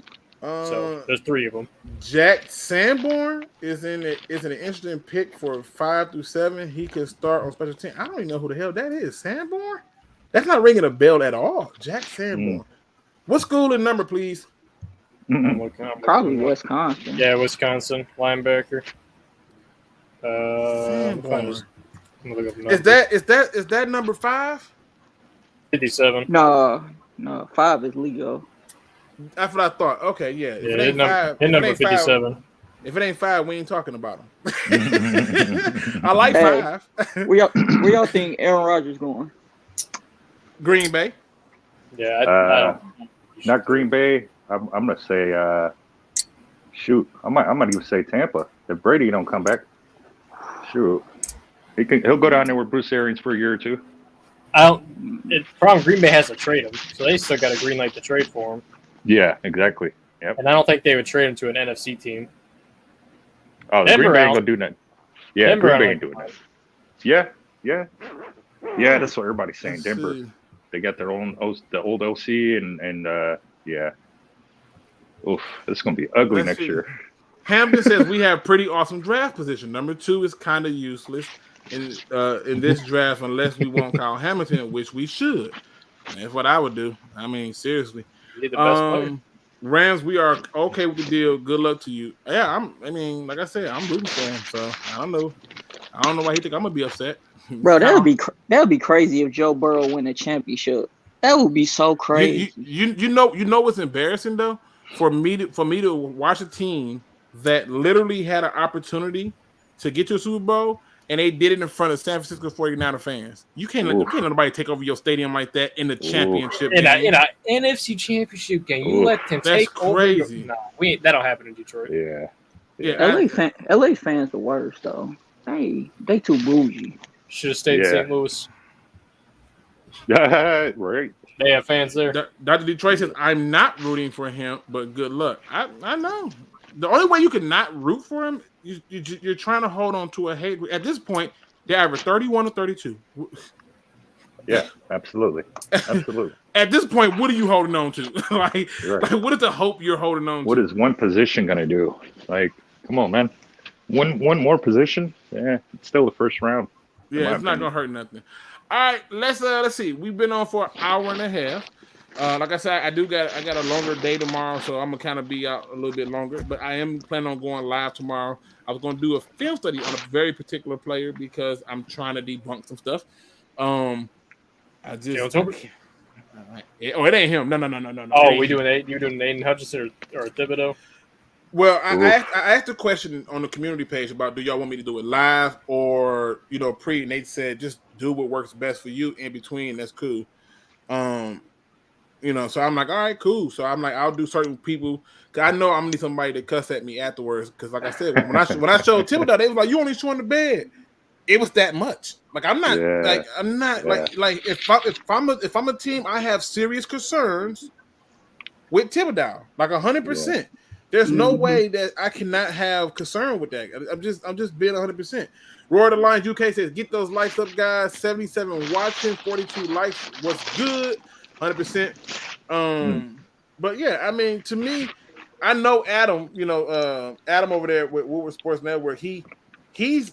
Speaker 2: So there's 3 of them.
Speaker 1: Jack Sanborn is an interesting pick for 5 through 7. He can start on special team. I don't even know who the hell that is. Sanborn? That's not ringing a bell at all. Jack Sanborn. What school and number, please?
Speaker 2: I'm
Speaker 3: Probably Wisconsin.
Speaker 2: Yeah, Wisconsin linebacker.
Speaker 1: Is that number 5?
Speaker 2: 57.
Speaker 3: No, 5 is Leo.
Speaker 1: That's what I thought. Okay, yeah.
Speaker 2: If it ain't number 57.
Speaker 1: If it ain't 5, we ain't talking about him. I like 5.
Speaker 3: Where y'all think Aaron Rodgers going?
Speaker 1: Green Bay.
Speaker 2: Yeah,
Speaker 6: not Green Bay. I'm gonna say, I might even say Tampa. If Brady don't come back, shoot, he'll go down there with Bruce Arians for a year or 2.
Speaker 2: Problem Green Bay has to trade him, so they still got a green light to trade for him.
Speaker 6: Yeah, exactly. Yep.
Speaker 2: And I don't think they would trade him to an NFC team.
Speaker 6: Oh, Green Bay ain't gonna do that. Yeah, Denver Green Bay ain't doing that. Yeah. That's what everybody's saying. Denver. They got their own the old OC and yeah. Oof, it's gonna be ugly next year.
Speaker 1: Hampton says we have pretty awesome draft position. Number 2 is kind of useless in this draft unless we want Kyle Hamilton, which we should. That's what I would do. I mean, seriously.
Speaker 2: You're the best player.
Speaker 1: Rams, we are okay with the deal. Good luck to you. Yeah, like I said, I'm rooting for him. So I don't know why he think I'm gonna be upset.
Speaker 3: Bro, that would be crazy if Joe Burrow win a championship. That would be so crazy.
Speaker 1: You know what's embarrassing though? For me to watch a team that literally had an opportunity to get to a Super Bowl and they did it in front of San Francisco 49er fans. You can't let nobody take over your stadium like that in the championship game.
Speaker 2: In a NFC championship game. You let them take
Speaker 1: crazy.
Speaker 2: over. No, that don't happen in Detroit.
Speaker 1: Yeah.
Speaker 3: LA fans the worst though. They too bougie.
Speaker 2: Should have stayed in St. Louis.
Speaker 6: Right.
Speaker 2: They have fans there.
Speaker 1: Dr. Detroit says, I'm not rooting for him, but good luck. I know. The only way you can not root for him, you're trying to hold on to a hate. At this point, they average 31 or 32.
Speaker 6: Yeah, absolutely.
Speaker 1: At this point, what are you holding on to? like, what is the hope you're holding on to?
Speaker 6: What is one position going to do? Like, come on, man. One more position? Yeah, it's still the first round.
Speaker 1: Yeah, it's not going to hurt nothing. All right, let's see. We've been on for an hour and a half. Like I said, I got a longer day tomorrow, so I'm gonna kind of be out a little bit longer. But I am planning on going live tomorrow. I was gonna do a film study on a very particular player because I'm trying to debunk some stuff. It ain't him. No.
Speaker 2: Oh, you doing Aiden Hutchinson or Thibodeau?
Speaker 1: Well, I asked a question on the community page about do y'all want me to do it live or pre, and they said just do what works best for you in between. That's cool. So I'm like, all right, cool. So I'm like, I'll do certain people because I know I'm gonna need somebody to cuss at me afterwards. Because like I said, when I showed Thibodeau, they was like, you only showing the bed. It was that much. Like I'm not like if I'm a team, I have serious concerns with Thibodeau, like 100%. There's no way that I cannot have concern with that. I'm just being 100%. Roar the Lions UK says, get those likes up, guys. 77 watching, 42 likes. What's good? 100%. But yeah, I mean, to me, I know Adam. Adam over there with Woodward Sports Network. He feels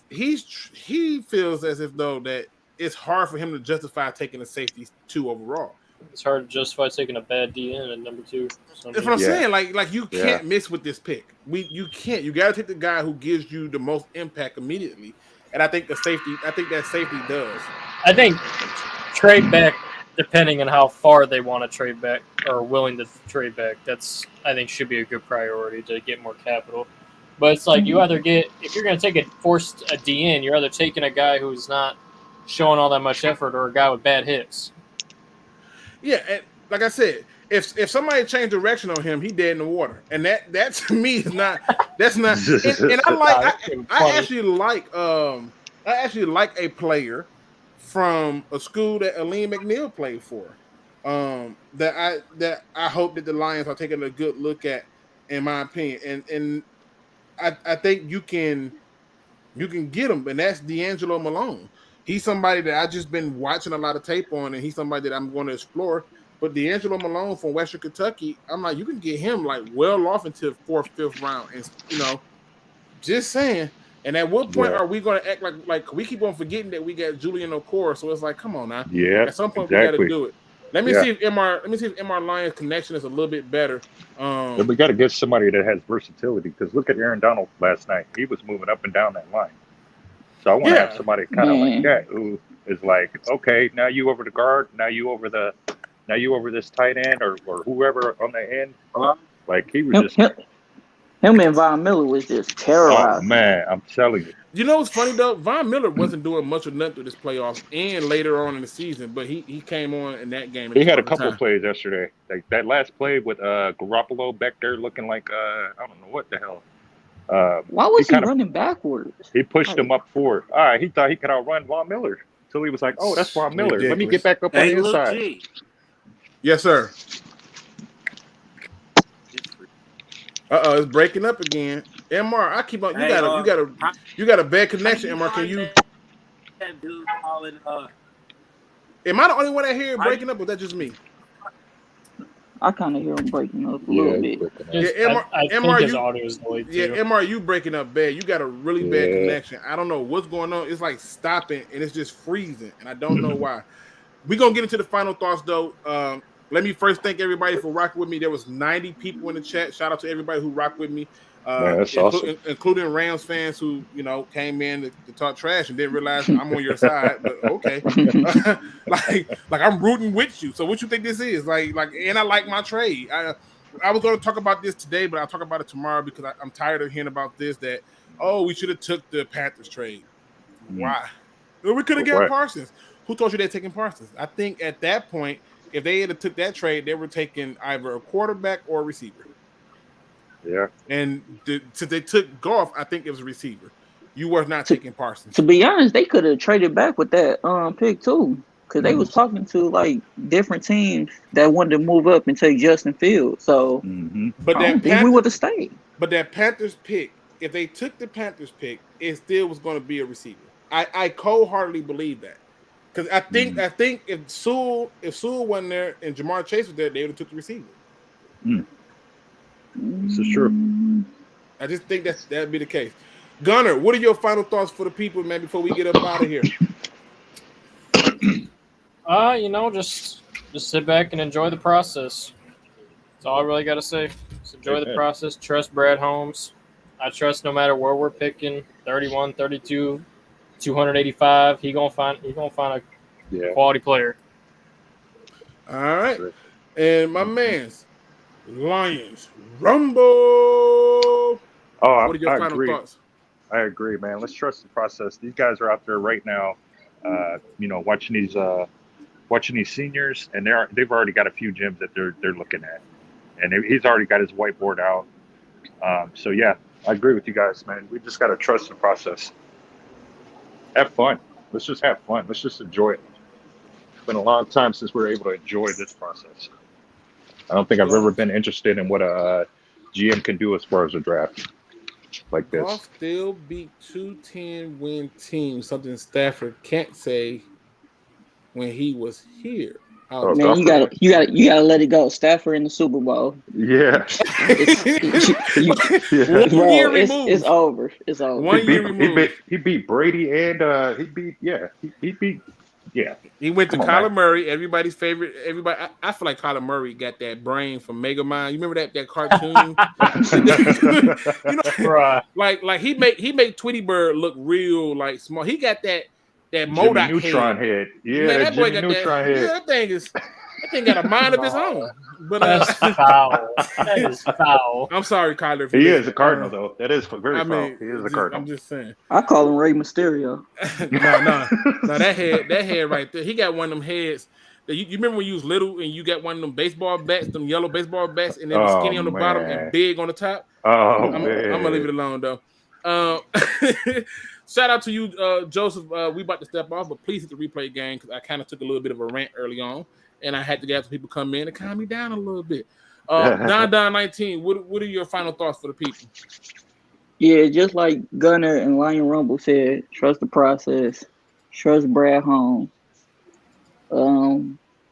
Speaker 1: as if though that it's hard for him to justify taking a safety 2 overall.
Speaker 2: It's hard to justify taking a bad DN at number 2.
Speaker 1: That's what I'm saying. Like you can't miss with this pick. You can't. You got to take the guy who gives you the most impact immediately. And I think that safety does.
Speaker 2: I think trade back, depending on how far they want to trade back or willing to trade back. I think should be a good priority to get more capital. But it's like you either get, if you're going to take a DN, you're either taking a guy who's not showing all that much effort or a guy with bad hits.
Speaker 1: Yeah, and like I said, if somebody changed direction on him, he dead in the water, and that to me is not. That's not. And I actually like a player from a school that Aleem McNeil played for. That I hope that the Lions are taking a good look at, in my opinion, and I think you can get him, and that's D'Angelo Malone. He's somebody that I've just been watching a lot of tape on, and he's somebody that I'm going to explore. But D'Angelo Malone from Western Kentucky, I'm like, you can get him like well off into 4th, 5th round, and just saying. And at what point are we going to act like we keep on forgetting that we got Julian Okoro? So it's like, come on now.
Speaker 6: Yeah.
Speaker 1: At some point we got to do it. Let me see if MR Lions connection is a little bit better.
Speaker 6: But we got to get somebody that has versatility because look at Aaron Donald last night. He was moving up and down that line. So I want to have somebody kind of like that who is like, okay, now you over the guard, now you over this tight end or whoever on the end. Like he was
Speaker 3: him and Von Miller was just terrorized.
Speaker 6: Oh man, I'm telling you.
Speaker 1: You know what's funny though? Von Miller wasn't doing much of nothing through this playoffs and later on in the season, but he came on in that game.
Speaker 6: He had a couple of plays yesterday. Like that last play with Garoppolo back there looking like I don't know what the hell.
Speaker 3: Why was he running backwards?
Speaker 6: He pushed him up forward. All right, he thought he could outrun Von Miller until he was like, "Oh, that's Von Miller. Let me get back up on the inside."
Speaker 1: Yes, sir. It's breaking up again. MR, I keep on. You got a bad connection. MR, can you?
Speaker 4: That dude calling
Speaker 1: Am I the only one that hear it breaking up, or is that just me?
Speaker 3: I kind of hear him breaking up a little bit.
Speaker 2: I think his audio is delayed too.
Speaker 1: Yeah, MR, you breaking up bad. You got a really bad connection. I don't know what's going on. It's like stopping, and it's just freezing, and I don't know why. We're going to get into the final thoughts, though. Let me first thank everybody for rocking with me. There was 90 people in the chat. Shout out to everybody who rocked with me.
Speaker 6: That's awesome.
Speaker 1: Including Rams fans who, came in to talk trash and didn't realize I'm on your side. But okay, like I'm rooting with you. So what you think this is? Like, and I like my trade. I was going to talk about this today, but I'll talk about it tomorrow because I'm tired of hearing about this. That we should have took the Panthers trade. Why? Well, we could have got Parsons. Who told you they're taking Parsons? I think at that point, if they had took that trade, they were taking either a quarterback or a receiver.
Speaker 6: Yeah.
Speaker 1: And since they took Goff, I think it was a receiver. You were not taking Parsons.
Speaker 3: To be honest, they could have traded back with that pick too, because they was talking to like different teams that wanted to move up and take Justin Fields. So,
Speaker 1: but
Speaker 3: I think we would have stayed.
Speaker 1: But that Panthers pick, if they took the Panthers pick, it still was going to be a receiver. I cold-heartedly believe that. Because I think if Sewell wasn't there and Jamar Chase was there, they would have took the receiver.
Speaker 6: This is true.
Speaker 1: I just think that'd be the case. Gunner, what are your final thoughts for the people, man, before we get up out of here?
Speaker 2: Just sit back and enjoy the process. That's all I really got to say. Just enjoy the process. Trust Brad Holmes. I trust no matter where we're picking, 31, 32, 285, he gonna find a quality player.
Speaker 1: All right. And my man's Lions Rumble. What are your final thoughts?
Speaker 6: I agree, man. Let's trust the process. These guys are out there right now, watching these seniors, and they've already got a few gyms that they're looking at, and he's already got his whiteboard out. So yeah, I agree with you guys, man. We just got to trust the process. Have fun. Let's just have fun. Let's just enjoy it. It's been a long time since we were able to enjoy this process. I don't think I've ever been interested in what a GM can do as far as a draft like this.
Speaker 1: Goff still beat 2-10 win teams, something Stafford can't say when he was here.
Speaker 3: Man, you gotta let it go. Stafford in the Super Bowl.
Speaker 6: Yeah.
Speaker 3: It's over. It's over.
Speaker 1: 1 year removed.
Speaker 6: He beat Brady and he beat.
Speaker 1: He went to Kyler Murray, everybody's favorite. I feel like Kyler Murray got that brain from Mega Mind. You remember that cartoon? Like he made Tweety Bird look real like small. He got that Modoc
Speaker 6: Neutron head. Yeah, man, that boy got Neutron head.
Speaker 1: Yeah, that thing got a mind of his own. But
Speaker 2: that's foul. That is foul.
Speaker 1: I'm sorry, Kyler.
Speaker 6: He is a Cardinal, though. That is very foul. He is a Cardinal.
Speaker 1: I'm just saying.
Speaker 3: I call him Rey Mysterio.
Speaker 1: No, that head right there. He got one of them heads. You remember when you was little and you got one of them baseball bats, them yellow baseball bats, and they were skinny on the bottom and big on the top? I'm gonna leave it alone though. Shout out to you, Joseph. We about to step off, but please hit the replay game because I kind of took a little bit of a rant early on, and I had to get some people come in and calm me down a little bit. Don 19, what are your final thoughts for the people?
Speaker 3: Yeah, just like Gunner and Lion Rumble said, trust the process, trust Brad Holmes.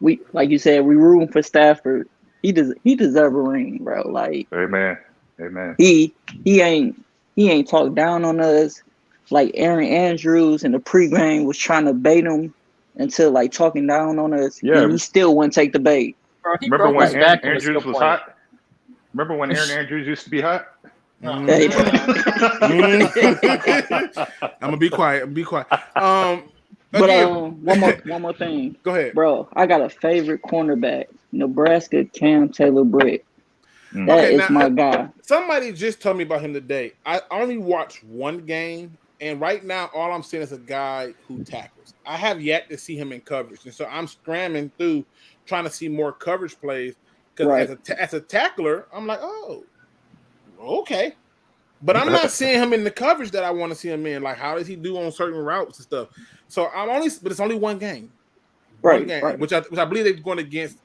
Speaker 3: We like you said, we rooting for Stafford. He deserve a ring, bro. Like,
Speaker 6: amen.
Speaker 3: He ain't talked down on us. Like Aaron Andrews in the pregame was trying to bait him until like talking down on us.
Speaker 6: Yeah,
Speaker 3: and he still wouldn't take the bait.
Speaker 6: Remember when Aaron Andrews was hot? Remember when Aaron Andrews used to be hot?
Speaker 1: I'm gonna be quiet.
Speaker 3: But one more thing.
Speaker 1: Go ahead,
Speaker 3: bro. I got a favorite cornerback, Nebraska Cam Taylor-Britt. That is my guy.
Speaker 1: Somebody just told me about him today. I only watched one game, and right now all I'm seeing is a guy who tackles. I have yet to see him in coverage, and so I'm scrambling through trying to see more coverage plays. Because as a tackler, I'm like, oh, okay. But I'm not seeing him in the coverage that I want to see him in. Like, how does he do on certain routes and stuff? So but it's only one game. One game, which I believe they're going against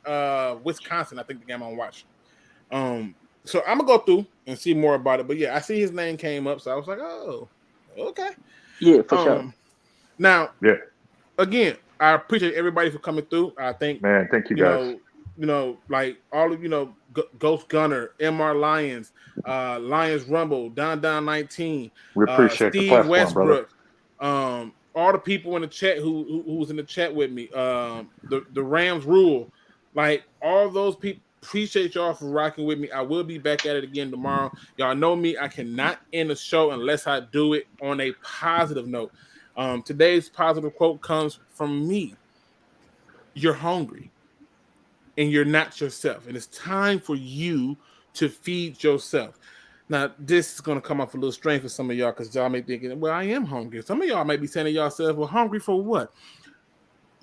Speaker 1: Wisconsin. I think the game I'm watching. So I'm gonna go through and see more about it. But yeah, I see his name came up, so I was like, oh, okay.
Speaker 3: Yeah, for sure.
Speaker 1: Now, again, I appreciate everybody for coming through. I think,
Speaker 6: Man, thank you guys.
Speaker 1: Like all of Ghost Gunner, MR Lions, Lions Rumble, Don 19,
Speaker 6: We appreciate the
Speaker 1: Steve
Speaker 6: platform, brother.
Speaker 1: Westbrook, all the people in the chat who was in the chat with me, the Rams Rule, like all those people. Appreciate y'all for rocking with me. I will be back at it again tomorrow. Y'all know me. I cannot end the show unless I do it on a positive note. Today's positive quote comes from me. You're hungry and you're not yourself. And it's time for you to feed yourself. Now, this is going to come off a little strange for some of y'all because y'all may be thinking, well, I am hungry. Some of y'all may be saying to yourself, well, hungry for what?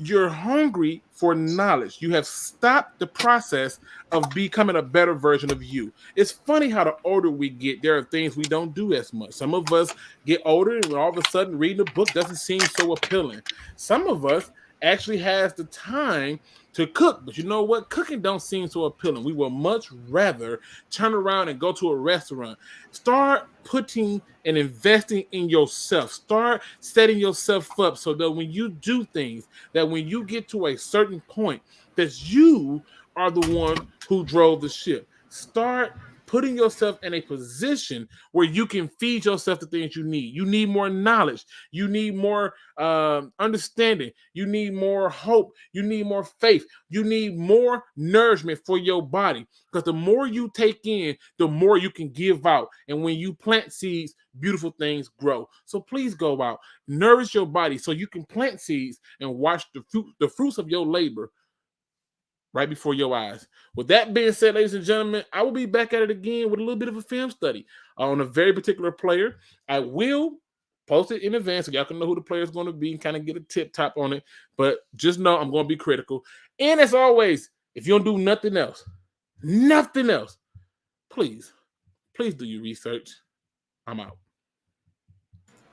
Speaker 1: You're hungry for knowledge. You have stopped the process of becoming a better version of you. It's funny how the older we get, there are things we don't do as much. Some of us get older and all of a sudden reading a book doesn't seem so appealing. Some of us actually has the time to cook, but you know what? Cooking don't seem so appealing. We will much rather turn around and go to a restaurant. Start putting and investing in yourself. Start setting yourself up so that when you do things, that when you get to a certain point, that you are the one who drove the ship. Start putting yourself in a position where you can feed yourself the things you need. You need more knowledge. You need more understanding. You need more hope. You need more faith. You need more nourishment for your body. Because the more you take in, the more you can give out. And when you plant seeds, beautiful things grow. So please go out, nourish your body so you can plant seeds and watch the fruits of your labor right before your eyes. With that being said, ladies and gentlemen, I will be back at it again with a little bit of a film study on a very particular player. I will post it in advance so y'all can know who the player is going to be and kind of get a tip top on it. But just know I'm going to be critical. And as always, if you don't do nothing else, please do your research. I'm out.